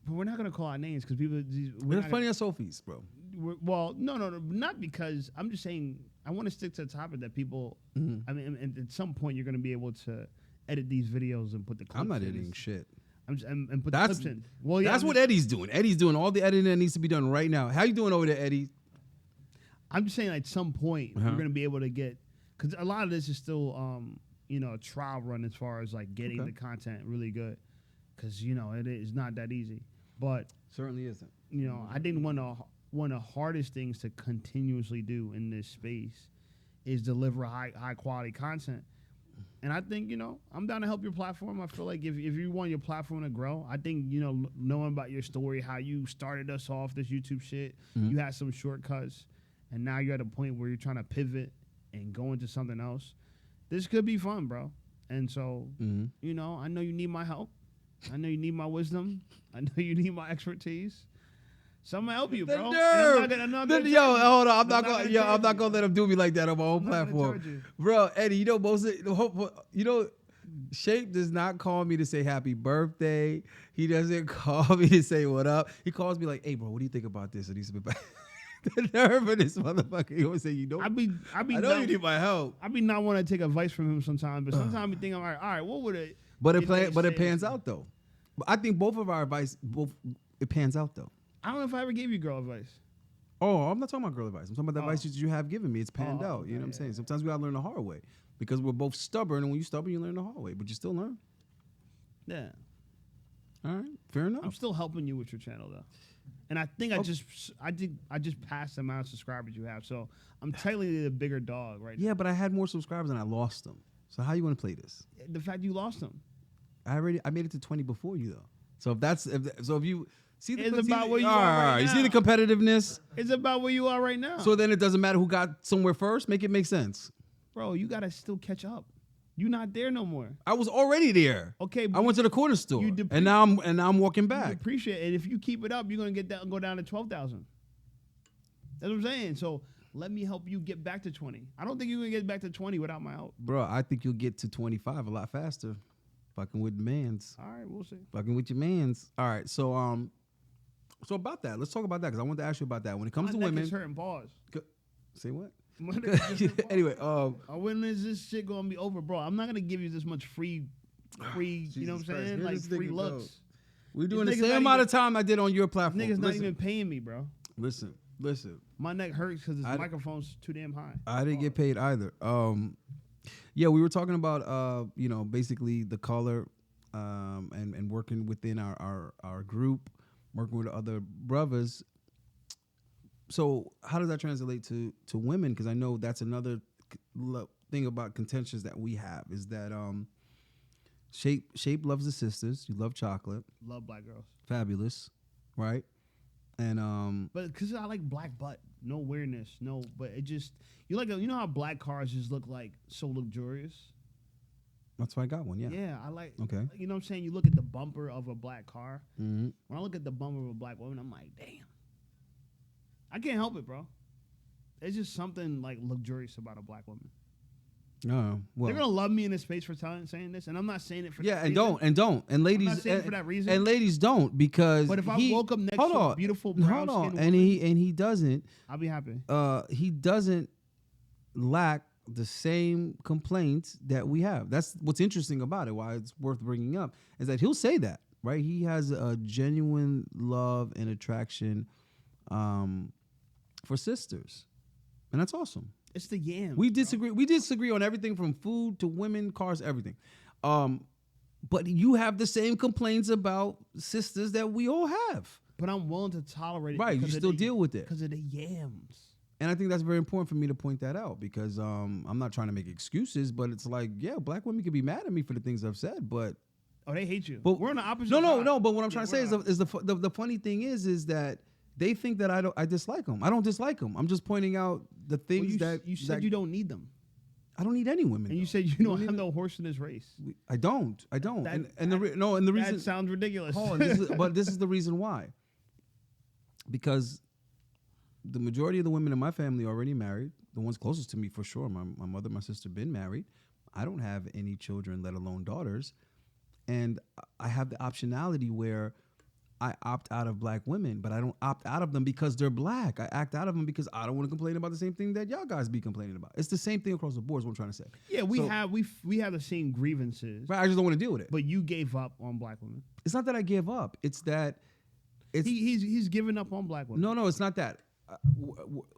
But we're not going to call out names because people... There's plenty of Sophies, bro. Well, no, not because... I'm just saying I want to stick to the topic that people... I mean, at some point, you're going to be able to edit these videos and put the clips I'm not editing shit. And put the clips in. Well, yeah, that's what Eddie's doing. Eddie's doing all the editing that needs to be done right now. How you doing over there, Eddie? I'm just saying at some point, we're going to be able to get... Because a lot of this is still, a trial run as far as, like, getting the content really good. Because, it is not that easy. But certainly isn't. I think one of the hardest things to continuously do in this space is deliver high quality content. And I think, I'm down to help your platform. I feel like if you want your platform to grow, I think, knowing about your story, how you started us off this YouTube shit, you had some shortcuts, and now you're at a point where you're trying to pivot and go into something else. This could be fun, bro. And so, I know you need my help. I know you need my wisdom. I know you need my expertise. So I'm gonna help you, bro. Hold on. I'm not gonna let him do me like that on my own platform, bro. Eddie, Shape does not call me to say happy birthday. He doesn't call me to say what up. He calls me like, "Hey, bro, what do you think about this?" And he's been back. The nerve of this motherfucker. He always say, "You know, I know you need my help." I be not want to take advice from him sometimes, but sometimes I be thinking, all right, what would it? But it pans out though. But I think both of our advice, it pans out though. I don't know if I ever gave you girl advice. Oh, I'm not talking about girl advice. I'm talking about the advice that you have given me. It's panned out. You know what I'm saying? Sometimes we gotta learn the hard way because we're both stubborn, and when you're stubborn, you learn the hard way, but you still learn. Yeah. All right. Fair enough. I'm still helping you with your channel though, and I think I just passed the amount of subscribers you have, so I'm technically the bigger dog right now. Yeah, but I had more subscribers and I lost them. So how you want to play this? The fact you lost them. I made it to 20 before you though. So if you see it's about where you are right now. You see the competitiveness? It's about where you are right now. So then it doesn't matter who got somewhere first. Make it make sense. Bro, you got to still catch up. You're not there no more. I was already there. Okay. I went to the corner store. And now I'm walking back. You appreciate it. If you keep it up, you're going to go down to 12,000. That's what I'm saying. So let me help you get back to 20. I don't think you're going to get back to 20 without my help. Bro, I think you'll get to 25 a lot faster. Fucking with mans. All right, we'll see. Fucking with your mans. All right, so about that, let's talk about that because I wanted to ask you about that. When it comes to women, is hurting. Pause. Say what? Anyway, when is this shit gonna be over, bro? I'm not gonna give you this much free. You know what I'm saying? Like free looks. We're doing the same amount of time I did on your platform. Niggas not even paying me, bro. Listen. My neck hurts because this microphone's too damn high. I didn't get paid either. Yeah, we were talking about basically the color and working within our group, working with other brothers. So how does that translate to women? Because I know that's another thing about contentions that we have is that Shape loves the sisters. You love chocolate. Love black girls. Fabulous, right? And but because I like black butt, no weirdness, no. But it just you know how black cars just look like so luxurious. That's why I got one. Yeah. Yeah, I like. Okay. You know what I'm saying? You look at the bumper of a black car. Mm-hmm. When I look at the bumper of a black woman, I'm like, damn. I can't help it, bro. There's just something like luxurious about a black woman. No, well, they're gonna love me in this space for saying this, and I'm not saying it for that reason. and ladies, I'm not saying it for that reason. And ladies don't because. But if I woke up next to a beautiful brown skin woman, and he doesn't. I'll be happy. He doesn't lack the same complaints that we have. That's what's interesting about it. Why it's worth bringing up is that he'll say that, right? He has a genuine love and attraction for sisters, and that's awesome. It's the yams. We disagree. Bro. We disagree on everything from food to women, cars, everything. But you have the same complaints about sisters that we all have. But I'm willing to tolerate it. Right, you still deal with it because of the yams. And I think that's very important for me to point that out because I'm not trying to make excuses, but it's like, yeah, black women can be mad at me for the things I've said, but they hate you. But we're on the opposite. No. But what I'm trying to say is the funny thing is that. They think that I dislike them. I don't dislike them. I'm just pointing out the things you said you don't need them. I don't need any women. And you said you don't have no horse in this race. I don't. The reason that sounds ridiculous. But this is the reason why. Because the majority of the women in my family are already married. The ones closest to me, for sure. My mother, my sister, been married. I don't have any children, let alone daughters. And I have the optionality where I opt out of black women, but I don't opt out of them because they're black. I act out of them because I don't want to complain about the same thing that y'all guys be complaining about. It's the same thing across the board is what I'm trying to say. Yeah, we have the same grievances. Right, I just don't want to deal with it. But you gave up on black women. It's not that I gave up. It's that he's given up on black women. No, it's not that.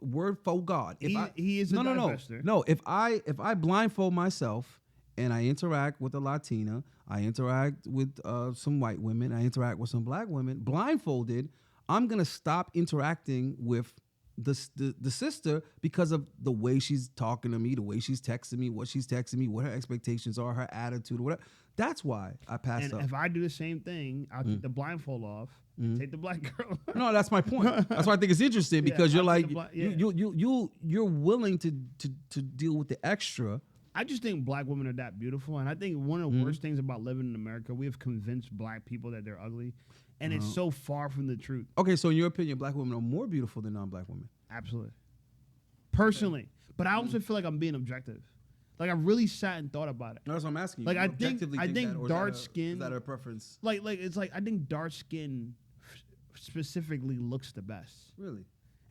Word for God. He is a divester. No, if I blindfold myself and I interact with a Latina, I interact with some white women, I interact with some black women, blindfolded, I'm going to stop interacting with the sister because of the way she's talking to me, the way she's texting me, what her expectations are, her attitude, whatever. That's why I passed And up. if I do the same thing, I'll take the blindfold off, take the black girl. No, that's my point. That's why I think it's interesting because you're I'll like take you're willing to deal with the extra. I just think black women are that beautiful, and I think one of the worst things about living in America, we have convinced black people that they're ugly, and it's so far from the truth. Okay, so in your opinion, black women are more beautiful than non-black women? Absolutely. Personally. But I also feel like I'm being objective. Like I really sat and thought about it. No, that's what I'm asking you. Like You I think that, or dark is skin. that a preference? Like it's like I think dark skin specifically looks the best. Really?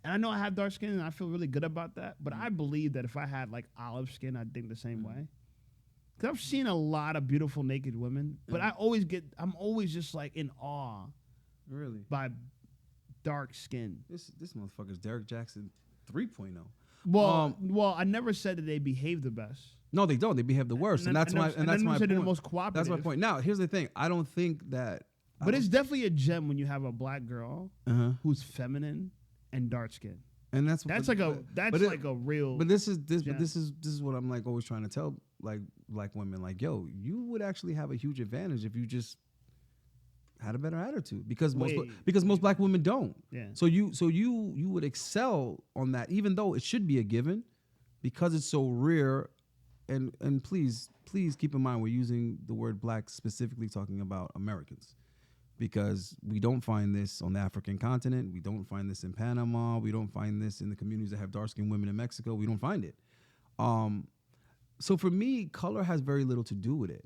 And I know I have dark skin, and I feel really good about that. But I believe that if I had like olive skin, I'd think the same way. Because I've seen a lot of beautiful naked women, but I'm always just like in awe. Really? By dark skin. This motherfucker's Derek Jackson 3.0. Well, I never said that they behave the best. No, they don't. They behave the worst, and that's my point. The most cooperative. That's my point. Now, here's the thing. I don't think that. But it's definitely a gem when you have a black girl who's feminine and dark skin. And that's like a real. But this is what I'm like always trying to tell like black women, like, yo, you would actually have a huge advantage if you just had a better attitude, because most black women don't. Yeah. So you would excel on that, even though it should be a given, because it's so rare. And please keep in mind we're using the word black specifically talking about Americans, because we don't find this on the African continent. We don't find this in Panama. We don't find this in the communities that have dark-skinned women in Mexico. We don't find it. So for me, color has very little to do with it.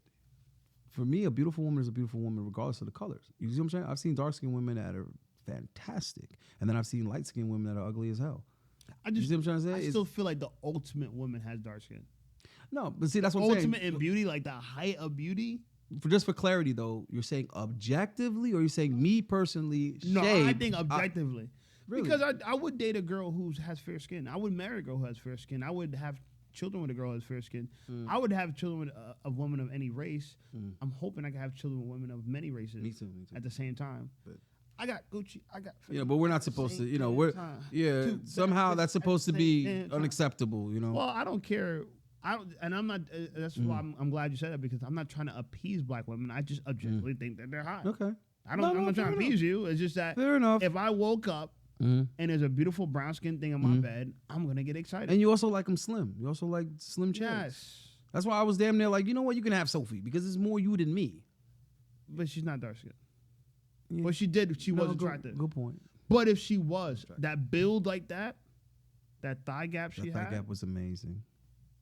For me, a beautiful woman is a beautiful woman regardless of the colors. You see what I'm saying? I've seen dark-skinned women that are fantastic, and then I've seen light-skinned women that are ugly as hell. You see what I'm trying to say? I still feel like the ultimate woman has dark skin. No, but see, that's what I'm saying. Ultimate in beauty, like the height of beauty. Just for clarity, though, you're saying objectively, or you're saying me personally? No, I think objectively. Really? Because I would date a girl who has fair skin. I would marry a girl who has fair skin. I would have children with a girl who has fair skin. I would have children with a woman of any race. I'm hoping I can have children with women of many races. Me too. At the same time. But I got Gucci. I got. Yeah, but we're not supposed to. You know, somehow that's supposed to be unacceptable. You know. Well, I don't care. I'm not. That's why I'm glad you said that, because I'm not trying to appease black women. I just objectively think that they're hot. Okay. I'm not trying to appease you. It's just that fair enough. If I woke up and there's a beautiful brown skin thing on my bed, I'm gonna get excited. And you also like them slim. You also like slim chicks. Yes. That's why I was damn near like, you know what, you can have Sophie, because it's more you than me. But she's not dark skin. Yeah. Well, she was attractive. Good point. But if she was, that build like that thigh gap that thigh gap was amazing.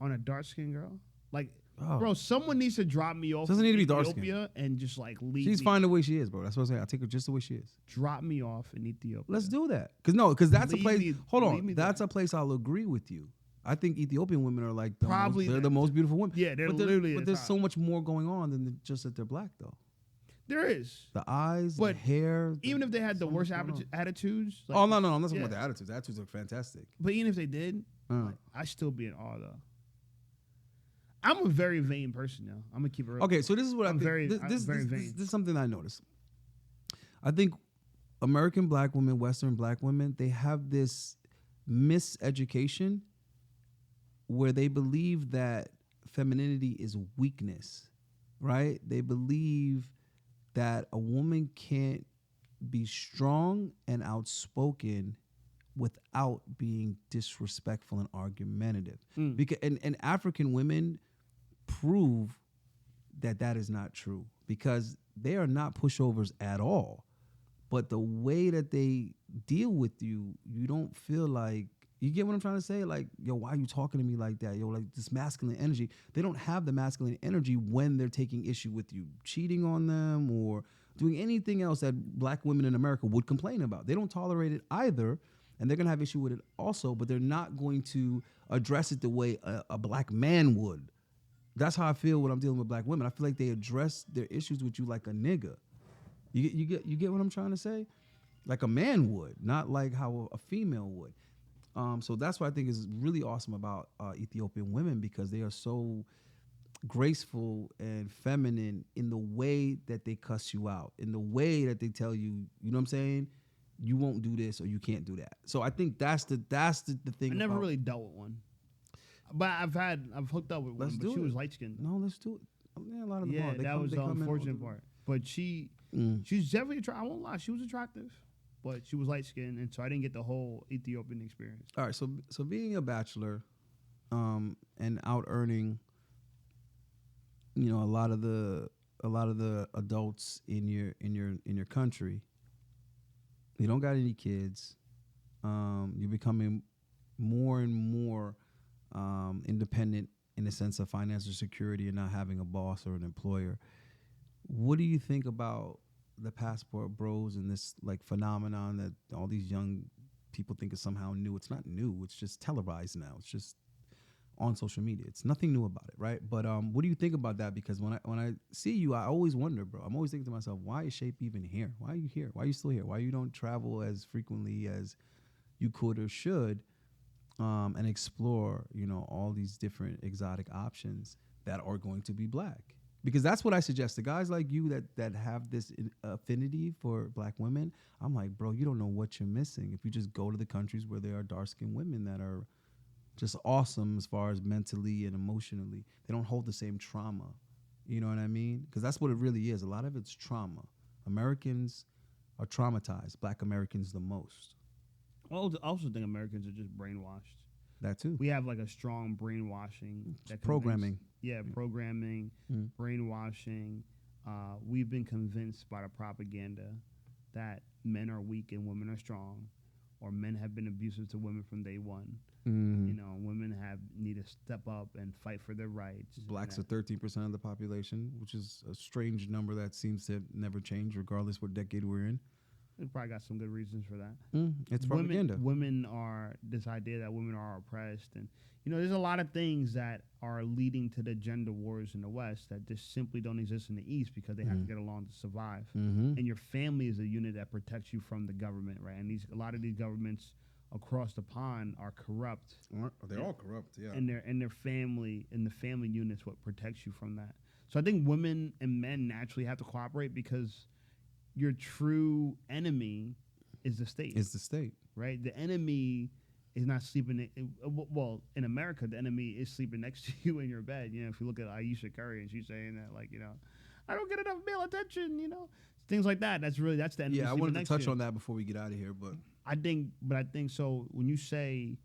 On a dark skinned girl, like, bro, someone needs to drop me off. Doesn't need to be dark skinned and just like leave. She's fine the way she is, bro. That's what I'm saying. I take her just the way she is. Drop me off in Ethiopia. Let's do that. Because that's a place. Hold on, that's a place I'll agree with you. I think Ethiopian women are like the most beautiful women. Yeah, they're literally. But there's so much more going on than just that they're black, though. There is. The eyes, the hair. Even if they had the worst attitudes. Like, I'm not talking about the attitudes. The attitudes are fantastic. But even if they did, I'd still be in awe, though. I'm a very vain person, yo. I'm gonna keep it real. Okay, so this is what I'm very vain. This is something I noticed. I think American black women, Western black women, they have this miseducation where they believe that femininity is weakness, right? They believe that a woman can't be strong and outspoken without being disrespectful and argumentative. Because and African women prove that is not true, because they are not pushovers at all. But the way that they deal with you, you don't feel like, you get what I'm trying to say? Like, yo, why are you talking to me like that? Yo, like this masculine energy. They don't have the masculine energy when they're taking issue with you cheating on them or doing anything else that black women in America would complain about. They don't tolerate it either, and they're going to have issue with it also, but they're not going to address it the way a black man would. That's how I feel when I'm dealing with black women. I feel like they address their issues with you like a nigga. You get what I'm trying to say? Like a man would, not like how a female would. So that's what I think is really awesome about Ethiopian women, because they are so graceful and feminine in the way that they cuss you out, in the way that they tell you, you know what I'm saying? you won't do this or you can't do that. So I think that's the thing. I never really dealt with one, but I've hooked up with one, but she was light skinned. No, let's do it. Yeah, a lot of the that was the unfortunate part. But she's definitely attractive. I won't lie, she was attractive, but she was light skinned, and so I didn't get the whole Ethiopian experience. All right, so being a bachelor, and out earning, you know, a lot of the adults in your country, you don't got any kids. You're becoming more and more independent in the sense of financial security and not having a boss or an employer. What do you think about the passport bros and this like phenomenon that all these young people think is somehow new? It's not new. It's just televised now. It's just on social media. It's nothing new about it, right? But what do you think about that? Because when I see you, I always wonder, bro. I'm always thinking to myself, why is Shape even here? Why are you here? Why are you still here? Why you don't travel as frequently as you could or should, and explore, you know, all these different exotic options that are going to be black? Because that's what I suggest to guys like you that have this affinity for black women. I'm like, bro, you don't know what you're missing if you just go to the countries where there are dark-skinned women that are just awesome as far as mentally and emotionally. They don't hold the same trauma. You know what I mean? Because that's what it really is. A lot of it's trauma. Americans are traumatized. Black Americans the most. Well, I also think Americans are just brainwashed. That too. We have like a strong brainwashing. Programming. Programming, brainwashing. We've been convinced by the propaganda that men are weak and women are strong, or men have been abusive to women from day one. You know, women need to step up and fight for their rights. Blacks are 13% of the population, which is a strange number that seems to never change, regardless what decade we're in. They probably got some good reasons for that. It's propaganda. Women are this idea that women are oppressed, and you know, there's a lot of things that are leading to the gender wars in the West that just simply don't exist in the East because they have to get along to survive. And your family is a unit that protects you from the government, right? And a lot of these governments across the pond are corrupt. They're all corrupt, yeah. And their family and the family unit's what protects you from that. So I think women and men naturally have to cooperate because your true enemy is the state. It's the state. Right? The enemy is not sleeping. Well, in America, the enemy is sleeping next to you in your bed. You know, if you look at Ayesha Curry and she's saying that, like, you know, I don't get enough male attention, you know, things like that. That's the enemy. Yeah, I wanted to touch on that before we get out of here, but I think so. When you say,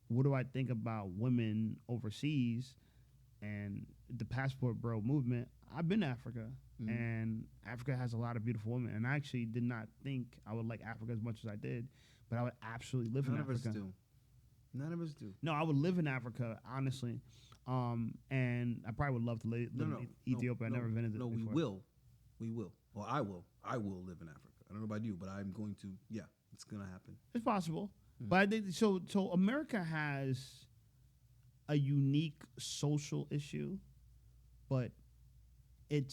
what do I think about women overseas and the passport bro movement? I've been to Africa, and Africa has a lot of beautiful women. And I actually did not think I would like Africa as much as I did, but I would absolutely live in Africa. None of us do. No, I would live in Africa, honestly. And I probably would love to live in Ethiopia. I never visited it before. We will. Well, I will. I will live in Africa. I don't know about you, but I'm going to. Yeah, it's going to happen. It's possible. But I think, so America has a unique social issue, but it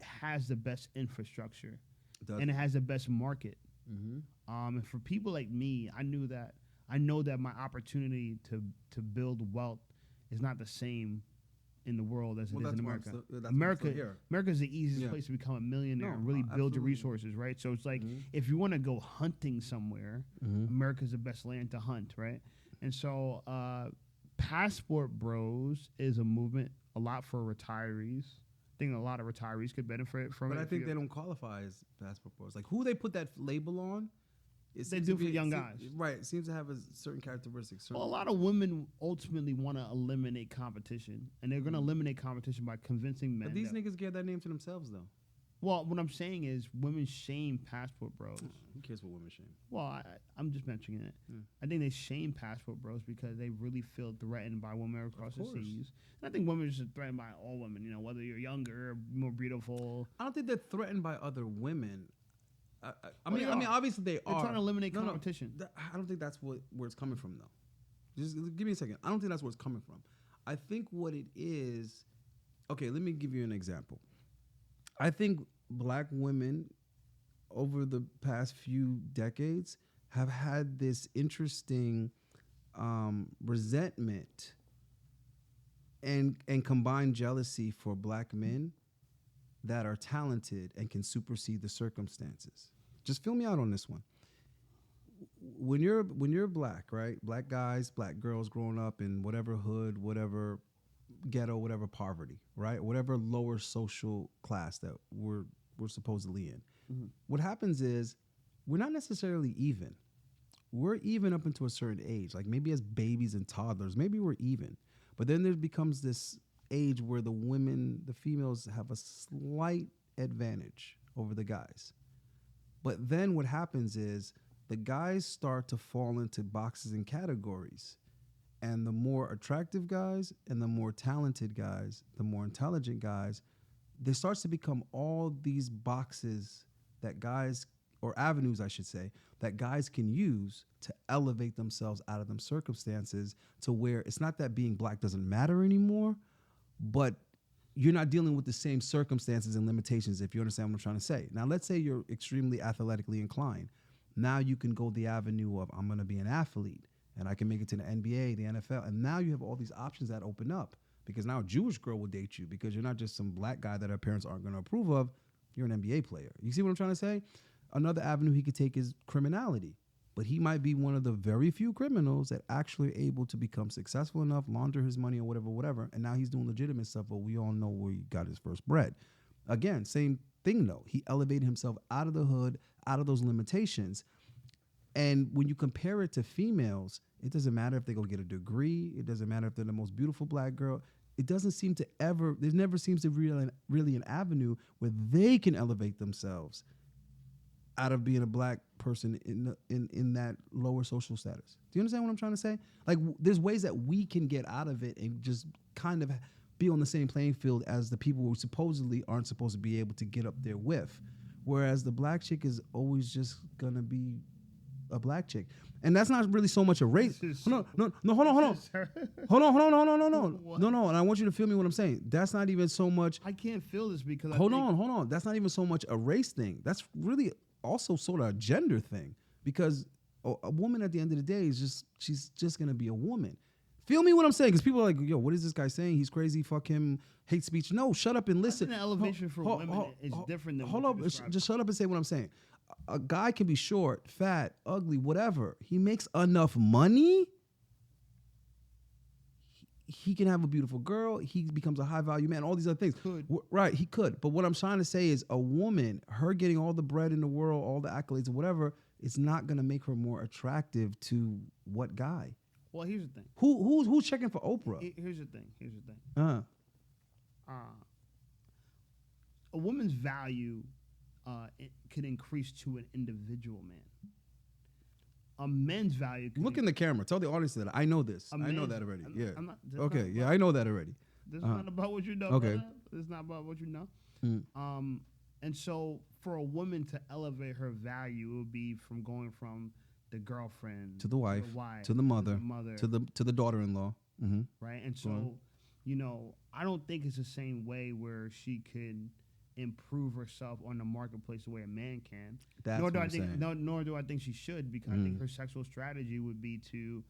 has the best infrastructure, and it has the best market. And for people like me, I know that my opportunity to build wealth is not the same in the world as it is in America. America is the easiest place to become a millionaire and really build your resources, right? So it's like, if you want to go hunting somewhere, America's the best land to hunt, right? And so Passport Bros is a movement a lot for retirees. I think a lot of retirees could benefit from it. But I think they don't qualify as passport bros. Like, who they put that label on, they do for young guys. Right. It seems to have a certain characteristics. Well, a lot of women ultimately want to eliminate competition, and they're going to eliminate competition by convincing men. But these niggas get that name to themselves, though. Well, what I'm saying is women shame passport bros. Who cares what women shame? Well, I'm just mentioning it. I think they shame passport bros because they really feel threatened by women across the seas. And I think women are just threatened by all women, you know, whether you're younger, or more beautiful. I don't think they're threatened by other women. I mean, obviously they are. They're trying to eliminate competition. I don't think that's where it's coming from, though. Just give me a second. I don't think that's where it's coming from. I think what it is. Okay, let me give you an example. I think black women over the past few decades have had this interesting resentment and combined jealousy for black men that are talented and can supersede the circumstances. just fill me out on this one. When you're black, right? Black guys, black girls growing up in whatever hood, whatever ghetto, whatever poverty, right? Whatever lower social class that we're supposedly in. Mhm. What happens is we're not necessarily even. We're even up into a certain age. Like maybe as babies and toddlers, maybe we're even. But then there becomes this age where the females have a slight advantage over the guys. But then what happens is the guys start to fall into boxes and categories. And the more attractive guys and the more talented guys, the more intelligent guys, there starts to become all these boxes that guys, or avenues, I should say, that guys can use to elevate themselves out of them circumstances to where it's not that being black doesn't matter anymore, but you're not dealing with the same circumstances and limitations, if you understand what I'm trying to say. Now, let's say you're extremely athletically inclined. Now you can go the avenue of, I'm going to be an athlete, and I can make it to the NBA, the NFL, and now you have all these options that open up, because now a Jewish girl will date you because you're not just some black guy that her parents aren't going to approve of. You're an NBA player. You see what I'm trying to say? Another avenue he could take is criminality. But he might be one of the very few criminals that actually are able to become successful enough, launder his money or whatever. And now he's doing legitimate stuff, but we all know where he got his first bread. Again, same thing though. He elevated himself out of the hood, out of those limitations. And when you compare it to females, it doesn't matter if they go get a degree. It doesn't matter if they're the most beautiful black girl. It doesn't seem to ever, there never seems to be really an avenue where they can elevate themselves out of being a black person in that lower social status. Do you understand what I'm trying to say? Like, there's ways that we can get out of it and just kind of be on the same playing field as the people who supposedly aren't supposed to be able to get up there with. Whereas the black chick is always just gonna be a black chick. And that's not really so much a race. No, hold on. No. And I want you to feel me what I'm saying. That's not even so much. I can't feel this because Hold on. That's not even so much a race thing. That's really also sort of a gender thing, because a woman at the end of the day she's just gonna be a woman. Feel me what I'm saying? Because people are like, yo, what is this guy saying? He's crazy. Fuck him. Hate speech. No, shut up and listen. The elevation for women is different than. Hold up. Just shut up and say what I'm saying. A guy can be short, fat, ugly, whatever. He makes enough money. He can have a beautiful girl. He becomes a high value man. All these other things. Right, he could. But what I'm trying to say is, a woman, her getting all the bread in the world, all the accolades or whatever, it's not going to make her more attractive to what guy? Well, here's the thing. Who's checking for Oprah? Here's the thing. A woman's value it could increase to an individual man. A man's value. Look in the camera. Tell the audience that I know this. I know that already. I know that already. This is not about what you know. Okay. This is not about what you know. Mm. And so for a woman to elevate her value, it would be from going from the girlfriend to the wife, to the mother, to the daughter-in-law. Mm-hmm. Right. And so, I don't think it's the same way where she could improve herself on the marketplace the way a man can. Nor do I think she should, because I think her sexual strategy would be to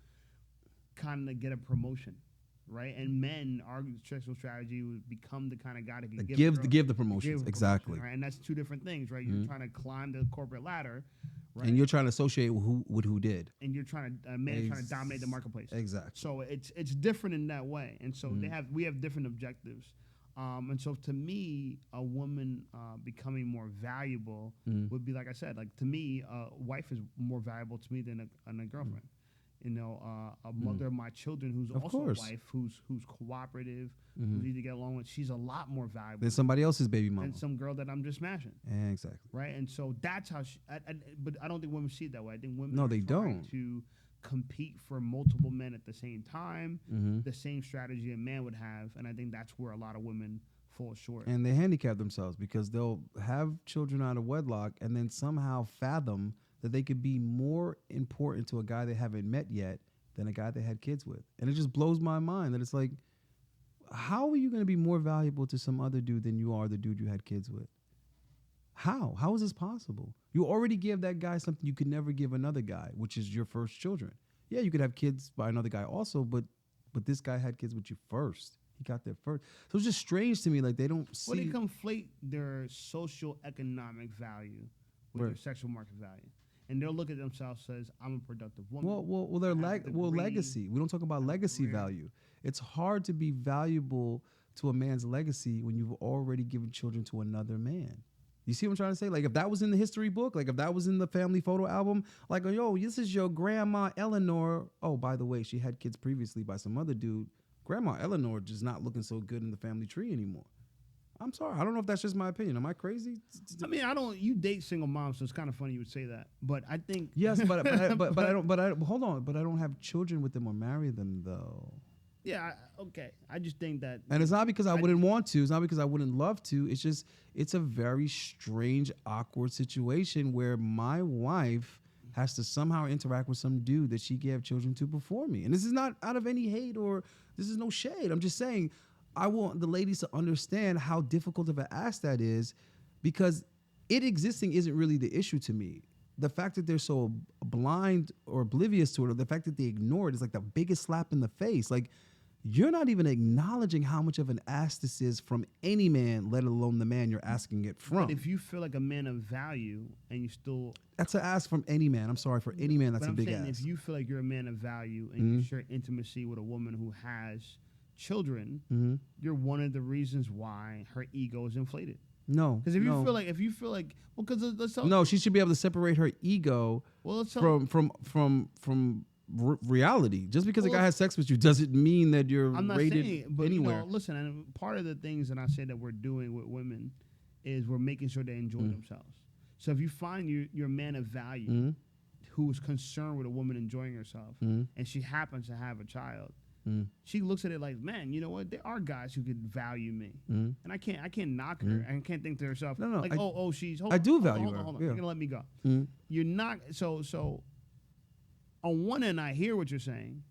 kind of get a promotion, right? And men, our sexual strategy would become the kind of guy that can give the promotions. Exactly. Right? And that's two different things, right? You're trying to climb the corporate ladder, right? And you're trying to associate with who did. And you're trying to trying to dominate the marketplace. Exactly. So it's different in that way. And so we have different objectives. And so to me, a woman becoming more valuable would be, like I said, like, to me, a wife is more valuable to me than a girlfriend. A mother of my children who's also a wife, who's cooperative, who's easy to get along with. She's a lot more valuable than somebody else's baby mama. Than some girl that I'm just smashing. Exactly. Right? And so that's how but I don't think women see it that way. I think women don't. To compete for multiple men at the same time, the same strategy a man would have, and I think that's where a lot of women fall short. And they handicap themselves because they'll have children out of wedlock and then somehow fathom that they could be more important to a guy they haven't met yet than a guy they had kids with. And it just blows my mind that it's like, how are you going to be more valuable to some other dude than you are the dude you had kids with? How is this possible? You already give that guy something you could never give another guy, which is your first children. Yeah, you could have kids by another guy also, but this guy had kids with you first. He got there first. So it's just strange to me, like, they don't see. Well, they conflate their social economic value with Right. their sexual market value, and they'll look at themselves as I'm a productive woman. Well, their I have a degree, legacy. We don't talk about I have a legacy career. value. It's hard to be valuable to a man's legacy when you've already given children to another man. You see what I'm trying to say? Like if that was in the history book, like if that was in the family photo album, like, yo, this is your grandma Eleanor. Oh, by the way, she had kids previously by some other dude. Grandma Eleanor just not looking so good in the family tree anymore. I'm sorry. I don't know if that's just my opinion. Am I crazy? I mean, you date single moms, so it's kind of funny you would say that. But I think Yes, but hold on. But I don't have children with them or marry them though. yeah, okay. I just think that And it's not because I wouldn't want to. It's not because I wouldn't love to. It's just it's a very strange, awkward situation where my wife has to somehow interact with some dude that she gave children to before me. And this is not out of any hate or this is no shade. I'm just saying I want the ladies to understand how difficult of an ask that is because it existing isn't really the issue to me. The fact that they're so blind or oblivious to it, or the fact that they ignore it is like the biggest slap in the face. Like, you're not even acknowledging how much of an ask this is from any man, let alone the man you're asking it from. But if you feel like a man of value and you still... That's an ask from any man. I'm sorry, for any man, that's but a big I'm saying ask. if you feel like you're a man of value and you share intimacy with a woman who has children, you're one of the reasons why her ego is inflated. No. Because if you feel like, well, because let's talk. No, she should be able to separate her ego from reality. Just because a guy has sex with you doesn't mean that you're I'm not rated saying it, but anywhere. Listen, and part of the things that I say that we're doing with women is we're making sure they enjoy themselves. So if you find your man of value who is concerned with a woman enjoying herself and she happens to have a child, she looks at it like, man, you know what? There are guys who could value me, and I can't knock her. And can't think to herself, No, like, she's. I do value her. Hold on. Yeah. You're gonna let me go. You're not. So on one end, I hear what you're saying,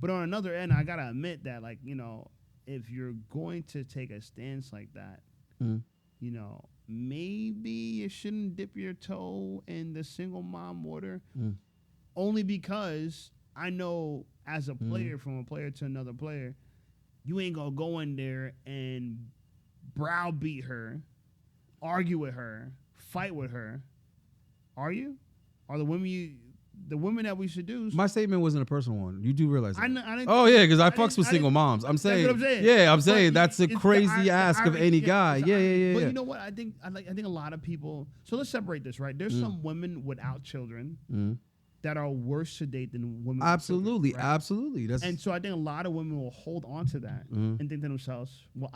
but on another end, I gotta admit that, like, you know, if you're going to take a stance like that, you know, maybe you shouldn't dip your toe in the single mom water, only because I know as a player, from a player to another player, you ain't gonna go in there and browbeat her, argue with her, fight with her. Are you? Are the women that we seduce? My statement wasn't a personal one. You do realize that. I didn't, oh yeah, because I didn't- fucks with I single didn't- moms. I'm saying, that's what I'm saying. yeah, I'm saying But that's a it's the crazy ask of irony- any guy. it's the Yeah. irony. But you know what? I think a lot of people. So let's separate this, right? There's some women without children that are worse to date than women. Absolutely, with children, right? absolutely. That's And so I think a lot of women will hold on to that and think to themselves, well,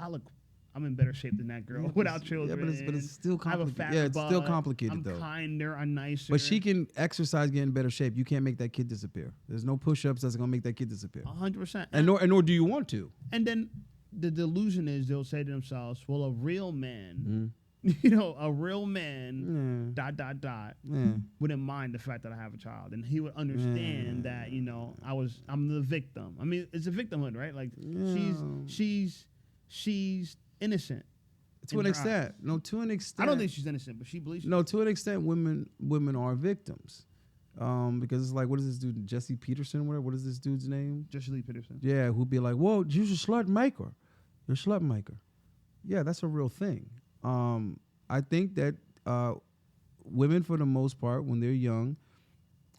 I'm in better shape than that girl without children. Yeah, but it's still I have a complicated. fatter Yeah, it's still butt, complicated I'm though. kinder, I'm nicer. But she can exercise, get in better shape. You can't make that kid disappear. There's no push-ups that's gonna make that kid disappear. 100%. And nor do you want to. And then the delusion is they'll say to themselves, well, a real man, you know, a real man, wouldn't mind the fact that I have a child. And he would understand that, you know, I'm the victim. I mean, it's a victimhood, right? Like she's innocent. To an extent. No, to an extent. I don't think she's innocent, but she believes. No, to an extent, women are victims. Because it's like, what is this dude, Jesse Peterson? What is this dude's name? Jesse Lee Peterson. Yeah, who'd be like, "Whoa, you're a slut maker. You're a slut maker." Yeah, that's a real thing. I think that women, for the most part, when they're young,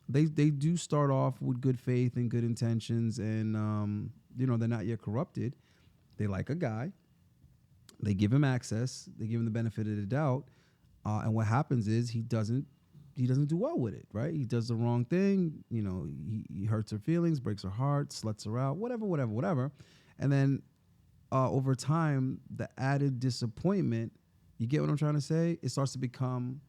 they do start off with good faith and good intentions, and you know, they're not yet corrupted. They like a guy. They give him access. They give him the benefit of the doubt, and what happens is he doesn't do well with it, right? He does the wrong thing. You know, he hurts her feelings, breaks her heart, sluts her out, whatever. And then over time, the added disappointment, you get what I'm trying to say? It starts to become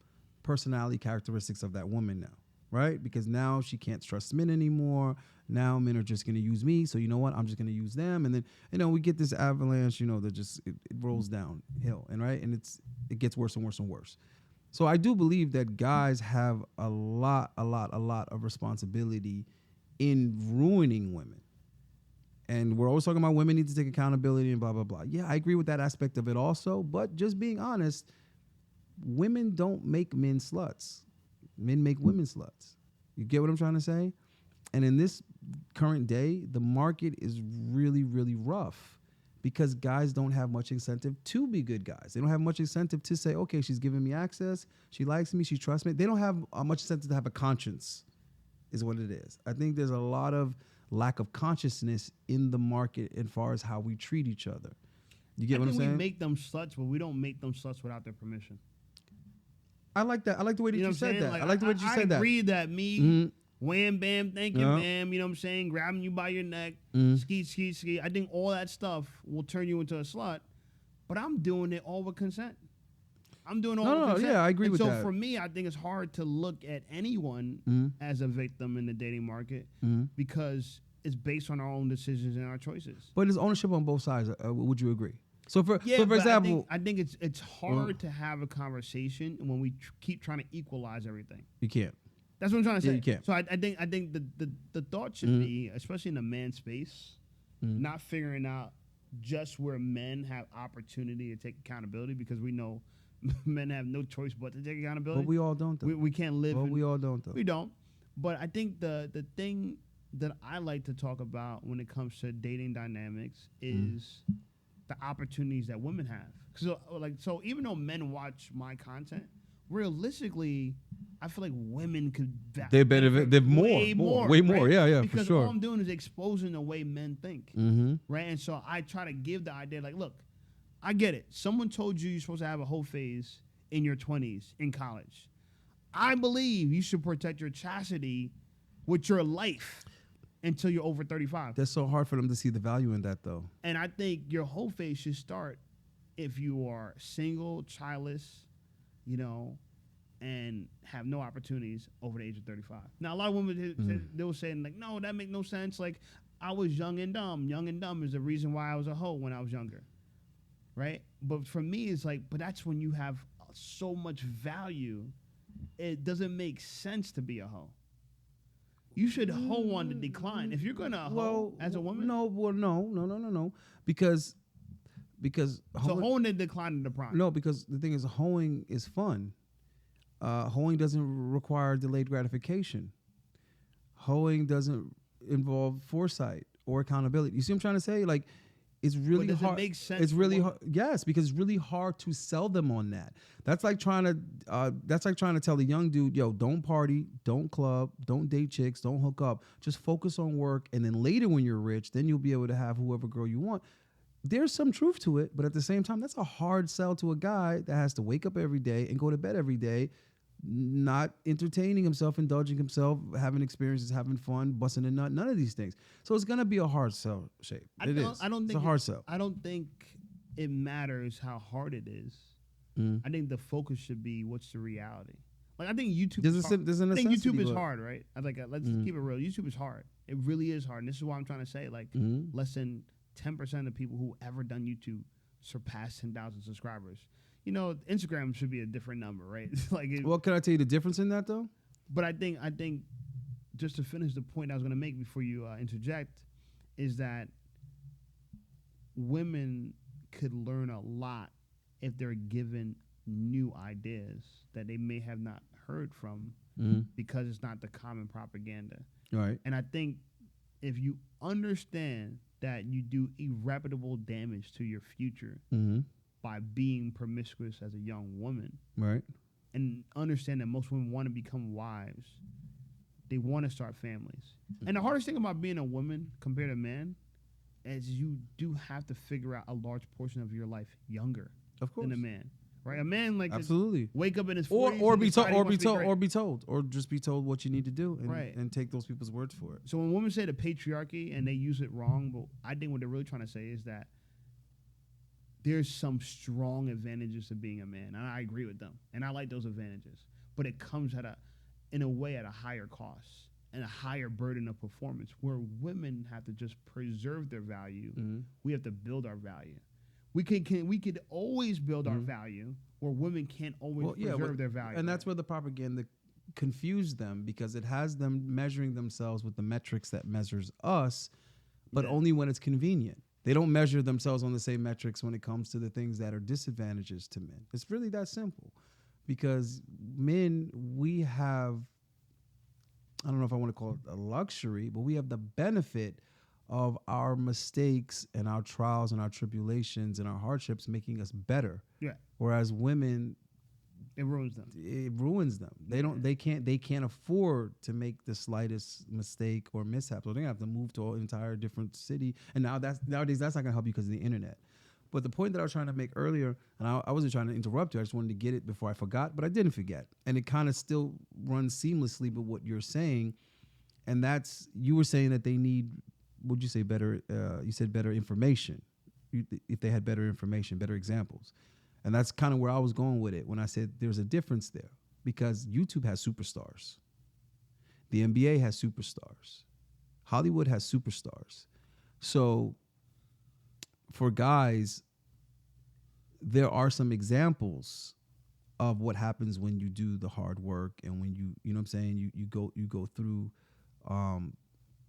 personality characteristics of that woman now, right? Because now she can't trust men anymore. Now men are just going to use me. So you know what? I'm just going to use them. And then, you know, we get this avalanche, you know, that just, it rolls downhill. And right. And it gets worse and worse and worse. So I do believe that guys have a lot of responsibility in ruining women. And we're always talking about women need to take accountability and blah, blah, blah. Yeah, I agree with that aspect of it also. But just being honest, women don't make men sluts. Men make women sluts. You get what I'm trying to say? And in this current day, the market is really, really rough because guys don't have much incentive to be good guys. They don't have much incentive to say, okay, she's giving me access, she likes me, she trusts me. They don't have much incentive to have a conscience, is what it is. I think there's a lot of lack of consciousness in the market as far as how we treat each other. You get what I'm saying? We make them sluts, but we don't make them sluts without their permission. I like that. I like the way that you said that. Like, I like the way that you said that. I agree that me, wham, bam, thank you, ma'am, you know what I'm saying, grabbing you by your neck, ski. I think all that stuff will turn you into a slut, but I'm doing it all with consent. I'm doing all with consent. Yeah, I agree with that. So for me, I think it's hard to look at anyone as a victim in the dating market because it's based on our own decisions and our choices. But there's ownership on both sides. Would you agree? So for but example, I think it's hard to have a conversation when we keep trying to equalize everything. You can't. That's what I'm trying to say. You can't. So I think the thought should be, especially in the man space, not figuring out just where men have opportunity to take accountability, because we know men have no choice but to take accountability. But we all don't, though. We can't live. Well, we all don't, though. We don't. But I think the thing that I like to talk about when it comes to dating dynamics is the opportunities that women have. So even though men watch my content, realistically, I feel like women could they benefit. They're way more. Right? Yeah, because for sure. all I'm doing is exposing the way men think, right? And so I try to give the idea, like, look, I get it. Someone told you you're supposed to have a whole phase in your 20s in college. I believe you should protect your chastity with your life until you're over 35. That's so hard for them to see the value in that, though. And I think your whole phase should start if you are single, childless, and have no opportunities over the age of 35. Now, a lot of women, they were saying, like, no, that make no sense. Like, I was young and dumb. Young and dumb is the reason why I was a hoe when I was younger, right? But for me, it's like, but that's when you have so much value, it doesn't make sense to be a hoe. You should hoe on the decline. If you're going to hoe as a woman. No. Because so hoeing the decline in the prime. No, because the thing is, hoeing is fun. Hoeing doesn't require delayed gratification. Hoeing doesn't involve foresight or accountability. You see what I'm trying to say? Like, it's really hard. It make sense? It's really hard. Yes, because it's really hard to sell them on that. That's like trying to tell a young dude, yo, don't party, don't club, don't date chicks, don't hook up. Just focus on work, and then later when you're rich, then you'll be able to have whoever girl you want. There's some truth to it, but at the same time, that's a hard sell to a guy that has to wake up every day and go to bed every day, not entertaining himself, indulging himself, having experiences, having fun, busting a nut, none of these things. So it's going to be a hard sell shape. I don't think it's a hard sell. I don't think it matters how hard it is. I think the focus should be what's the reality. Like, I think YouTube is hard. I think YouTube is hard, right? Let's keep it real. YouTube is hard. It really is hard. And this is what I'm trying to say. Like, less than 10% of people who ever done YouTube surpass 10,000 subscribers. Instagram should be a different number, right? Well, can I tell you the difference in that, though? But I think just to finish the point I was going to make before you interject is that women could learn a lot if they're given new ideas that they may have not heard from because it's not the common propaganda. Right. And I think if you understand that you do irreparable damage to your future by being promiscuous as a young woman, right, and understand that most women want to become wives, they want to start families. And the hardest thing about being a woman compared to a man is you do have to figure out a large portion of your life younger than a man. Right, a man absolutely wake up in his 40s or be told, or just be told what you need to do, and take those people's words for it. So when women say the patriarchy and they use it wrong, but I think what they're really trying to say is that there's some strong advantages to being a man, and I agree with them, and I like those advantages. But it comes in a way at a higher cost and a higher burden of performance, where women have to just preserve their value. We have to build our value. We could always build our value, where women can't always preserve their value. And that's where the propaganda confused them, because it has them measuring themselves with the metrics that measures us, but only when it's convenient. They don't measure themselves on the same metrics when it comes to the things that are disadvantages to men. It's really that simple, because men, we have, I don't know if I want to call it a luxury, but we have the benefit of our mistakes and our trials and our tribulations and our hardships making us better. Yeah. Whereas women, It ruins them. it ruins them. They can't afford to make the slightest mistake or mishap. So they have to move to an entire different city. And nowadays that's not gonna help you because of the internet. But the point that I was trying to make earlier, and I wasn't trying to interrupt you, I just wanted to get it before I forgot, but I didn't forget. And it kind of still runs seamlessly with what you're saying. And that's, you were saying that they need, would you say better, you said better information. If they had better information, better examples. And that's kind of where I was going with it when I said there's a difference there, because YouTube has superstars. The NBA has superstars. Hollywood has superstars. So for guys, there are some examples of what happens when you do the hard work and when you know what I'm saying, you go through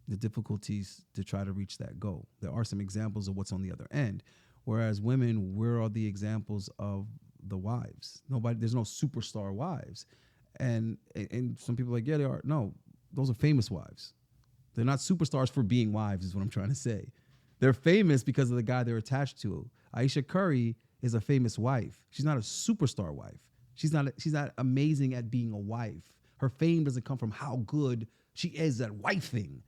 the difficulties to try to reach that goal. There are some examples of what's on the other end. Whereas women, where are the examples of the wives? There's no superstar wives. And some people are like, yeah, they are. No, those are famous wives. They're not superstars for being wives, is what I'm trying to say. They're famous because of the guy they're attached to. Aisha Curry is a famous wife. She's not a superstar wife. She's not amazing at being a wife. Her fame doesn't come from how good she is at wifing.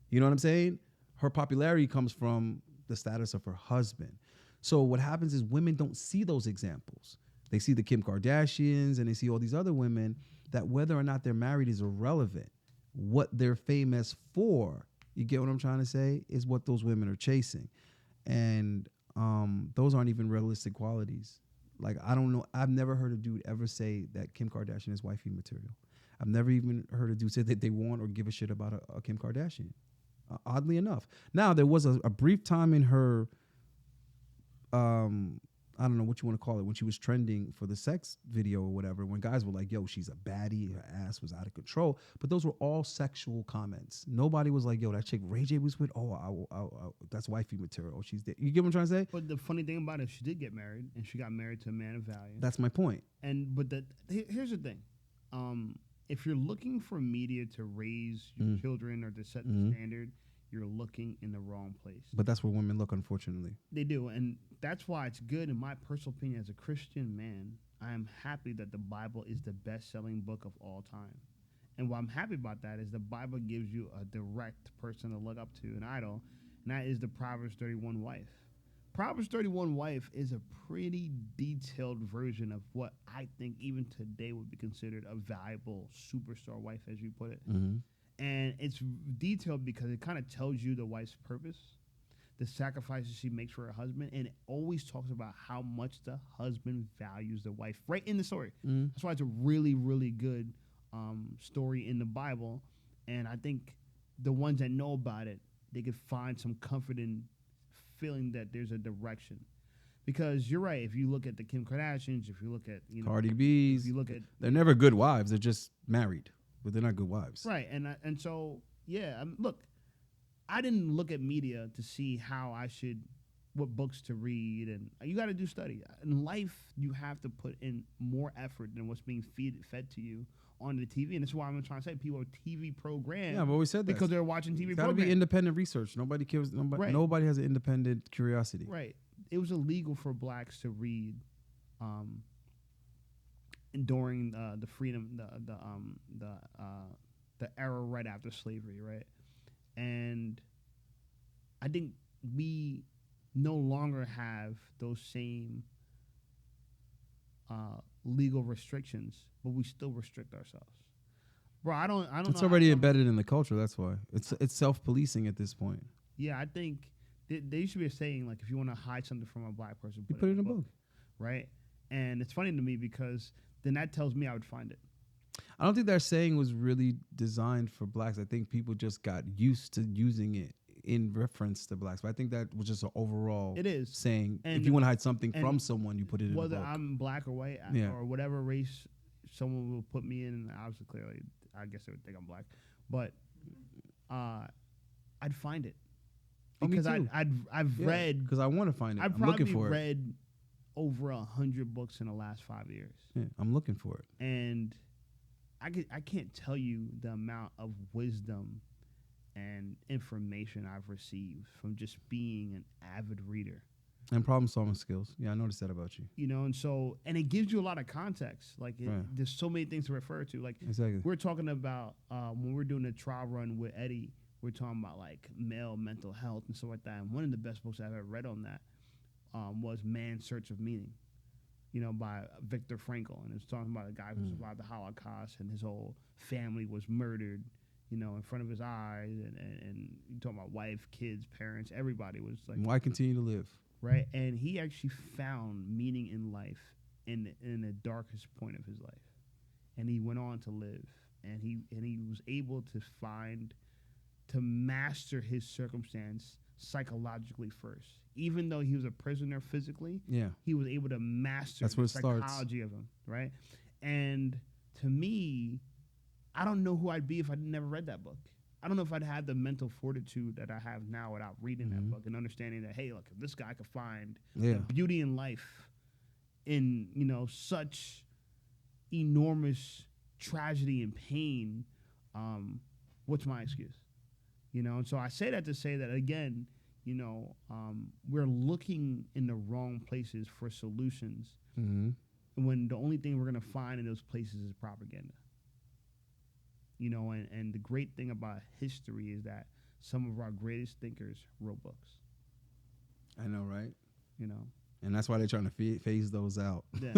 You know what I'm saying? Her popularity comes from the status of her husband. So what happens is women don't see those examples. They see the Kim Kardashians and they see all these other women that whether or not they're married is irrelevant. What they're famous for, you get what I'm trying to say, is what those women are chasing. And those aren't even realistic qualities. Like, I don't know. I've never heard a dude ever say that Kim Kardashian is wifey material. I've never even heard a dude say that they want or give a shit about a Kim Kardashian. Oddly enough. Now, there was a brief time in her, I don't know what you want to call it, when she was trending for the sex video or whatever, when guys were like, yo, she's a baddie, her ass was out of control. But those were all sexual comments. Nobody was like, yo, that chick Ray J was with, that's wifey material. She's there. You get what I'm trying to say? But the funny thing about it, she did get married, and she got married to a man of value. That's my point. But here's the thing. If you're looking for media to raise your children or to set the standard, you're looking in the wrong place. But that's where women look, unfortunately. They do, and that's why it's good, in my personal opinion, as a Christian man, I am happy that the Bible is the best-selling book of all time. And what I'm happy about that is the Bible gives you a direct person to look up to, an idol, and that is the Proverbs 31 wife. Proverbs 31 wife is a pretty detailed version of what I think even today would be considered a valuable superstar wife, as you put it. Mm-hmm. And it's detailed because it kind of tells you the wife's purpose, the sacrifices she makes for her husband, and it always talks about how much the husband values the wife right in the story. Mm-hmm. That's why it's a really, really good story in the Bible. And I think the ones that know about it, they could find some comfort in feeling that there's a direction. Because you're right, if you look at the Kim Kardashians, if you look at Cardi B's, if you look at, they're never good wives. They're just married, but they're not good wives. Right, and so yeah, look, I didn't look at media to see what books to read, and you got to do study. In life, you have to put in more effort than what's being fed to you on the TV, and that's why I'm trying to say people are TV programs. Yeah, I've always said that because they're watching TV programs. Got to be independent research. Nobody cares. Nobody has an independent curiosity. Right. It was illegal for blacks to read during the freedom, the era right after slavery, right? And I think we no longer have those same legal restrictions, but we still restrict ourselves. Bro, I don't It's know. already embedded in the culture. That's why it's self-policing at this point. Yeah, I think there used to be a saying, like, if you want to hide something from a black person, you put it in a book, right? And it's funny to me because then that tells me I would find it. I don't think that saying was really designed for blacks. I think people just got used to using it in reference to blacks. But I think that was just an overall saying. And if you want to hide something from someone, you put it in a book. Whether I'm black or white or whatever race someone will put me in, obviously, clearly, I guess they would think I'm black. But I'd find it. Because I've read... Because I want to find it. I'm looking for it. I've read over 100 books in the last 5 years. Yeah, I'm looking for it. And I can't tell you the amount of wisdom and information I've received from just being an avid reader. And problem solving skills. Yeah, I noticed that about you. You know, and it gives you a lot of context. Like, Right. there's so many things to refer to. Like, Exactly. we're talking about when we're doing the trial run with Eddie, we're talking about like male mental health and stuff like that. And one of the best books I've ever read on that was Man's Search of Meaning, you know, by Viktor Frankl. And it's talking about a guy who survived the Holocaust and his whole family was murdered, you know, in front of his eyes. And you talking about wife, kids, parents, everybody was like, Why continue to live? right? And he actually found meaning in life in the darkest point of his life. And he went on to live. And he was able to master his circumstance psychologically first. Even though he was a prisoner physically, Yeah. he was able to master That's the where it starts. psychology of him, right? And to me, I don't know who I'd be if I'd never read that book. I don't know if I'd had the mental fortitude that I have now without reading that book and understanding that, hey, look, if this guy could find Yeah. beauty in life in, you know, such enormous tragedy and pain, what's my excuse? You know, and so I say that to say that, again, you know, we're looking in the wrong places for solutions Mm-hmm. when the only thing we're going to find in those places is propaganda. You know, and the great thing about history is that some of our greatest thinkers wrote books, I know, right? you know. And that's why they're trying to phase those out. Yeah.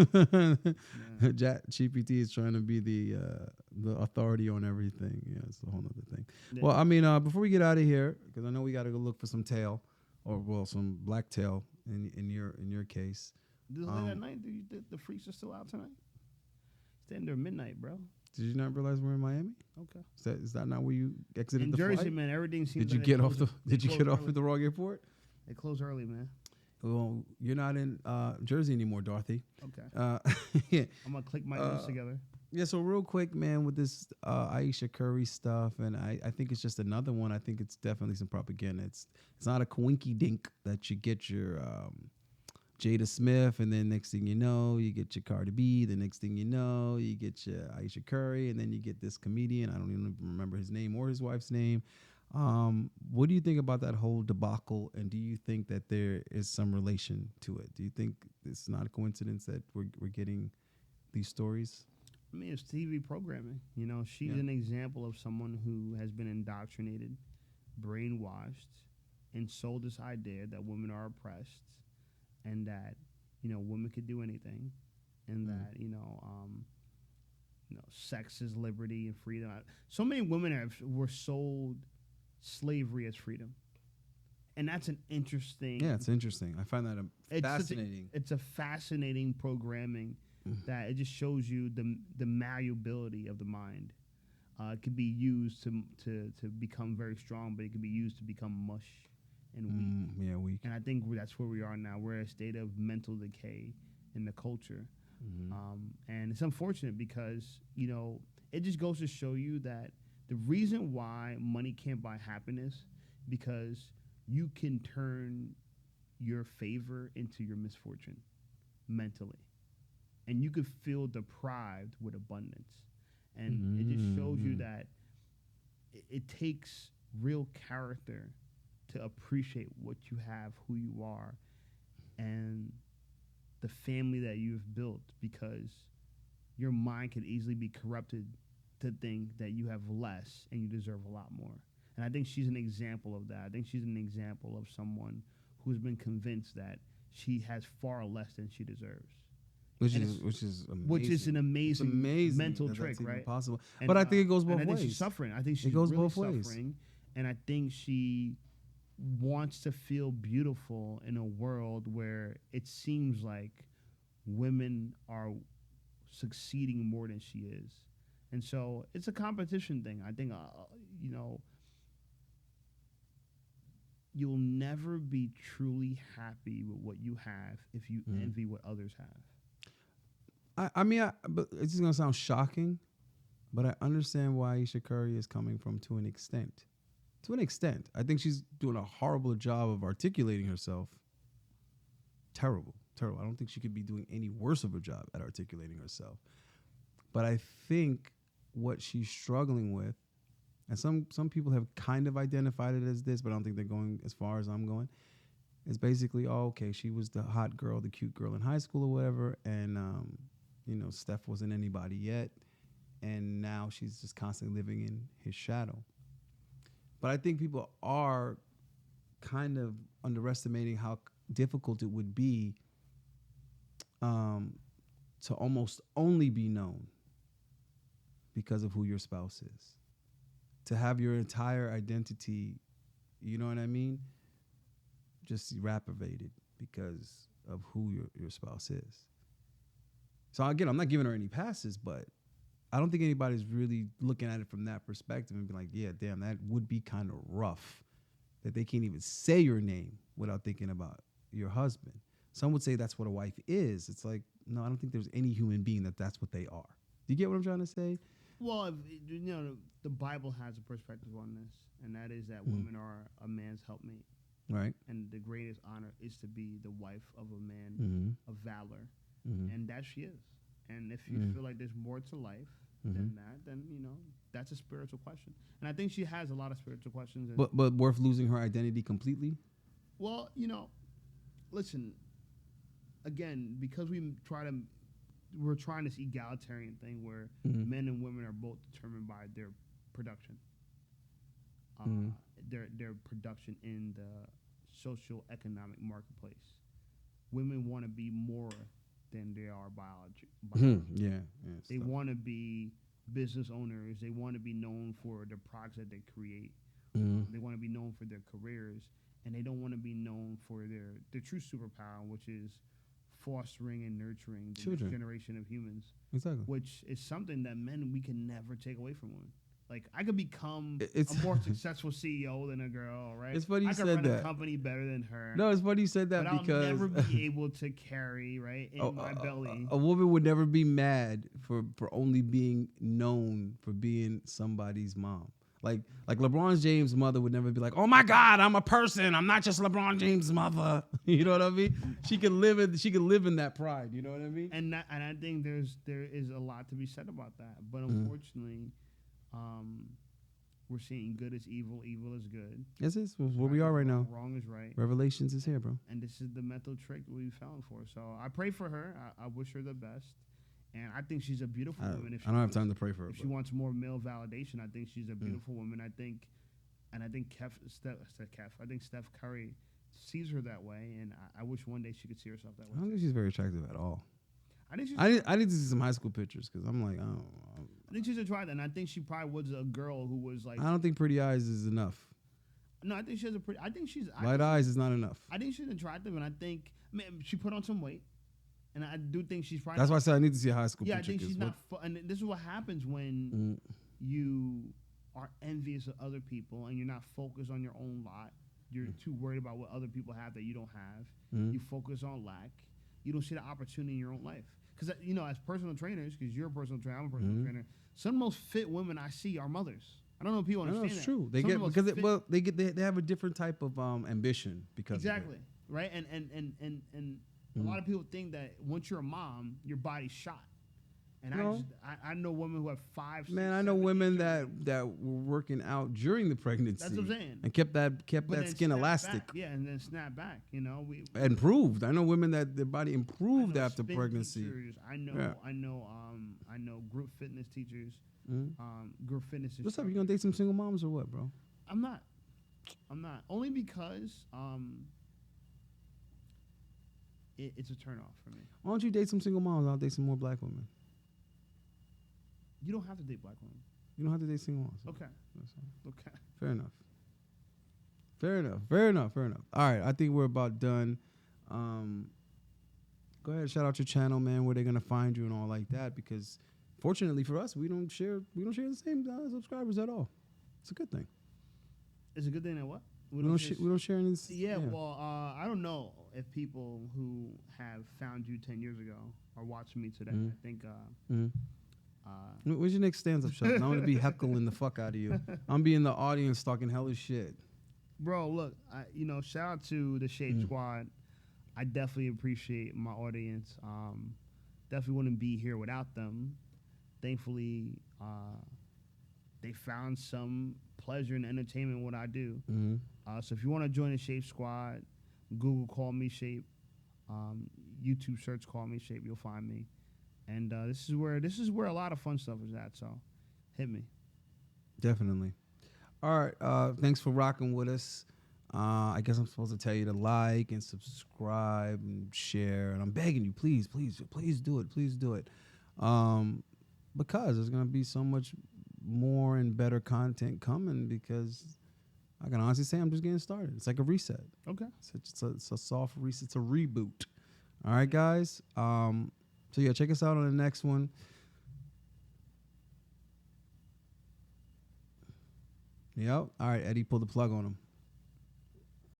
GPT is trying to be the authority on everything. Yeah, it's a whole other thing. Yeah. Well, I mean, before we get out of here, because I know we got to go look for some tail, or well, some black tail in your case. This late at night, the freaks are still out tonight? It's the end of midnight, bro. Did you not realize we're in Miami? Okay. Is that not where you exited In the Jersey, flight? man, everything seems Did you like get they off the? close- Did they you close get off early. at the wrong airport? They close early, man. Well, you're not in Jersey anymore, Dorothy. Okay. Yeah. I'm going to click my notes together. Yeah, so real quick, man, with this Aisha Curry stuff, and I think it's just another one. I think it's definitely some propaganda. It's not a coinky dink that you get your Jada Smith, and then next thing you know, you get your Cardi B. The next thing you know, you get your Aisha Curry, and then you get this comedian. I don't even remember his name or his wife's name. What do you think about that whole debacle, and do you think that there is some relation to it? Do you think it's not a coincidence that we're getting these stories? I mean, it's TV programming. You know, she's Yeah. an example of someone who has been indoctrinated, brainwashed, and sold this idea that women are oppressed and that, you know, women could do anything and that, you know, sex is liberty and freedom. So many women were sold slavery as freedom. And that's an interesting... Yeah, it's interesting. I find that fascinating. It's a fascinating programming that it just shows you the malleability of the mind. It could be used to become very strong, but it could be used to become mush and weak. Yeah, weak. And I think that's where we are now. We're in a state of mental decay in the culture. And it's unfortunate because, you know, it just goes to show you that the reason why money can't buy happiness because you can turn your favor into your misfortune mentally. And you could feel deprived with abundance. And it just shows you that it takes real character to appreciate what you have, who you are, and the family that you've built, because your mind could easily be corrupted to think that you have less and you deserve a lot more. And I think she's an example of that. I think she's an example of someone who's been convinced that she has far less than she deserves. Which is amazing. Which is an amazing mental that trick, that's even right? possible. And, But I think it goes both and I think ways. she's suffering. I think she's goes really both ways. suffering. And I think she wants to feel beautiful in a world where it seems like women are succeeding more than she is. And so it's a competition thing. I think, you know, you'll never be truly happy with what you have if you envy what others have. I mean, but it's just gonna sound shocking, but I understand why Aisha Curry is coming from to an extent. To an extent, I think she's doing a horrible job of articulating herself. Terrible. I don't think she could be doing any worse of a job at articulating herself. But I think what she's struggling with and some people have kind of identified it as this, but I don't think they're going as far as I'm going. It's basically, oh, okay, she was the hot girl, the cute girl in high school or whatever, and Steph wasn't anybody yet, and now she's just constantly living in his shadow. But I think people are kind of underestimating how difficult it would be to almost only be known because of who your spouse is. To have your entire identity, you know what I mean, just evaporated because of who your spouse is. So again, I'm not giving her any passes, but I don't think anybody's really looking at it from that perspective and be like, yeah, damn, that would be kind of rough that they can't even say your name without thinking about your husband. Some would say that's what a wife is. It's like, no, I don't think there's any human being that's what they are. Do you get what I'm trying to say? Well, the Bible has a perspective on this, and that is that women are a man's helpmate. Right. And the greatest honor is to be the wife of a man of valor. And that she is. And if you feel like there's more to life than that, then, that's a spiritual question. And I think she has a lot of spiritual questions. But worth losing her identity completely? Well, listen, again, because we're trying this egalitarian thing where men and women are both determined by their production. Their production in the social economic marketplace. Women want to be more than they are biology. Yeah. They want to be business owners. They want to be known for the products that they create. They want to be known for their careers, and they don't want to be known for their true superpower, which is fostering and nurturing the next generation of humans. Exactly. Which is something that we can never take away from women. Like, I could become a more successful CEO than a girl, right? It's funny you said I could run that. a company better than her. No, it's funny you said that but because I'll never be able to carry, right, in my belly. A woman would never be mad for only being known for being somebody's mom. Like LeBron James' mother would never be like, "Oh my God, I'm a person. I'm not just LeBron James' mother." You know what I mean? She can live in that pride. You know what I mean? And I think there is a lot to be said about that. But unfortunately, we're seeing good is evil, evil is good. This is where we are right now. Wrong is right. Revelations is here, bro. And this is the mental trick we found for. So I pray for her. I wish her the best. And I think she's a beautiful woman. I don't have time to pray for her. If she wants more male validation, I think she's a beautiful woman. I think Steph Curry sees her that way, and I wish one day she could see herself that way. I don't think she's very attractive at all. I need to see some high school pictures because I'm like, I think she's attractive, and I think she probably was a girl who was like. I don't think pretty eyes is enough. No, I think she has a pretty. I think she's light eyes is not enough. I think she's attractive, and I think she put on some weight. And I do think she's probably. That's why I said I need to see a high school picture. Yeah, I think she's not. And this is what happens when you are envious of other people and you're not focused on your own lot. You're too worried about what other people have that you don't have. You focus on lack. You don't see the opportunity in your own life. Because, as personal trainers, because you're a personal trainer, I'm a personal trainer, some of the most fit women I see are mothers. I don't know if people understand that. That's true. They have a different type of ambition because exactly. Right? And a lot of people think that once you're a mom, your body's shot. And I know women who have 5, 6, I know women that were working out during the pregnancy. That's what I'm saying. And kept that skin elastic. Back. Yeah, and then snap back. Improved. I know women that their body improved after pregnancy. Teachers, I know group fitness teachers. Group fitness. What's up? You gonna date some single moms or what, bro? I'm not. Only because it's a turnoff for me. Why don't you date some single moms? I'll date some more black women. You don't have to date black women. You don't have to date single moms. Okay. Fair enough. All right, I think we're about done. Go ahead, shout out your channel, man. Where they're gonna find you and all like that. Because fortunately for us, we don't share the same subscribers at all. It's a good thing. It's a good thing that what? We don't share any. Yeah, well, I don't know if people who have found you 10 years ago are watching me today. I think. Where's your next stand-up show? I'm gonna be heckling the fuck out of you. I'm be in the audience talking hella shit. Bro, look, shout out to the Shade Squad. I definitely appreciate my audience. Definitely wouldn't be here without them. Thankfully, they found some pleasure and entertainment in what I do. Mm-hmm. So if you want to join the Shape Squad, Google Call Me Shape, YouTube search Call Me Shape, you'll find me. And this is where a lot of fun stuff is at. So hit me. Definitely. All right. Thanks for rocking with us. I guess I'm supposed to tell you to like and subscribe and share. And I'm begging you, please do it. Please do it. Because there's going to be so much more and better content coming, because I can honestly say I'm just getting started. It's like a reset. Okay. It's a soft reset. It's a reboot. All right, guys. So yeah, check us out on the next one. Yep. All right, Eddie, pull the plug on him.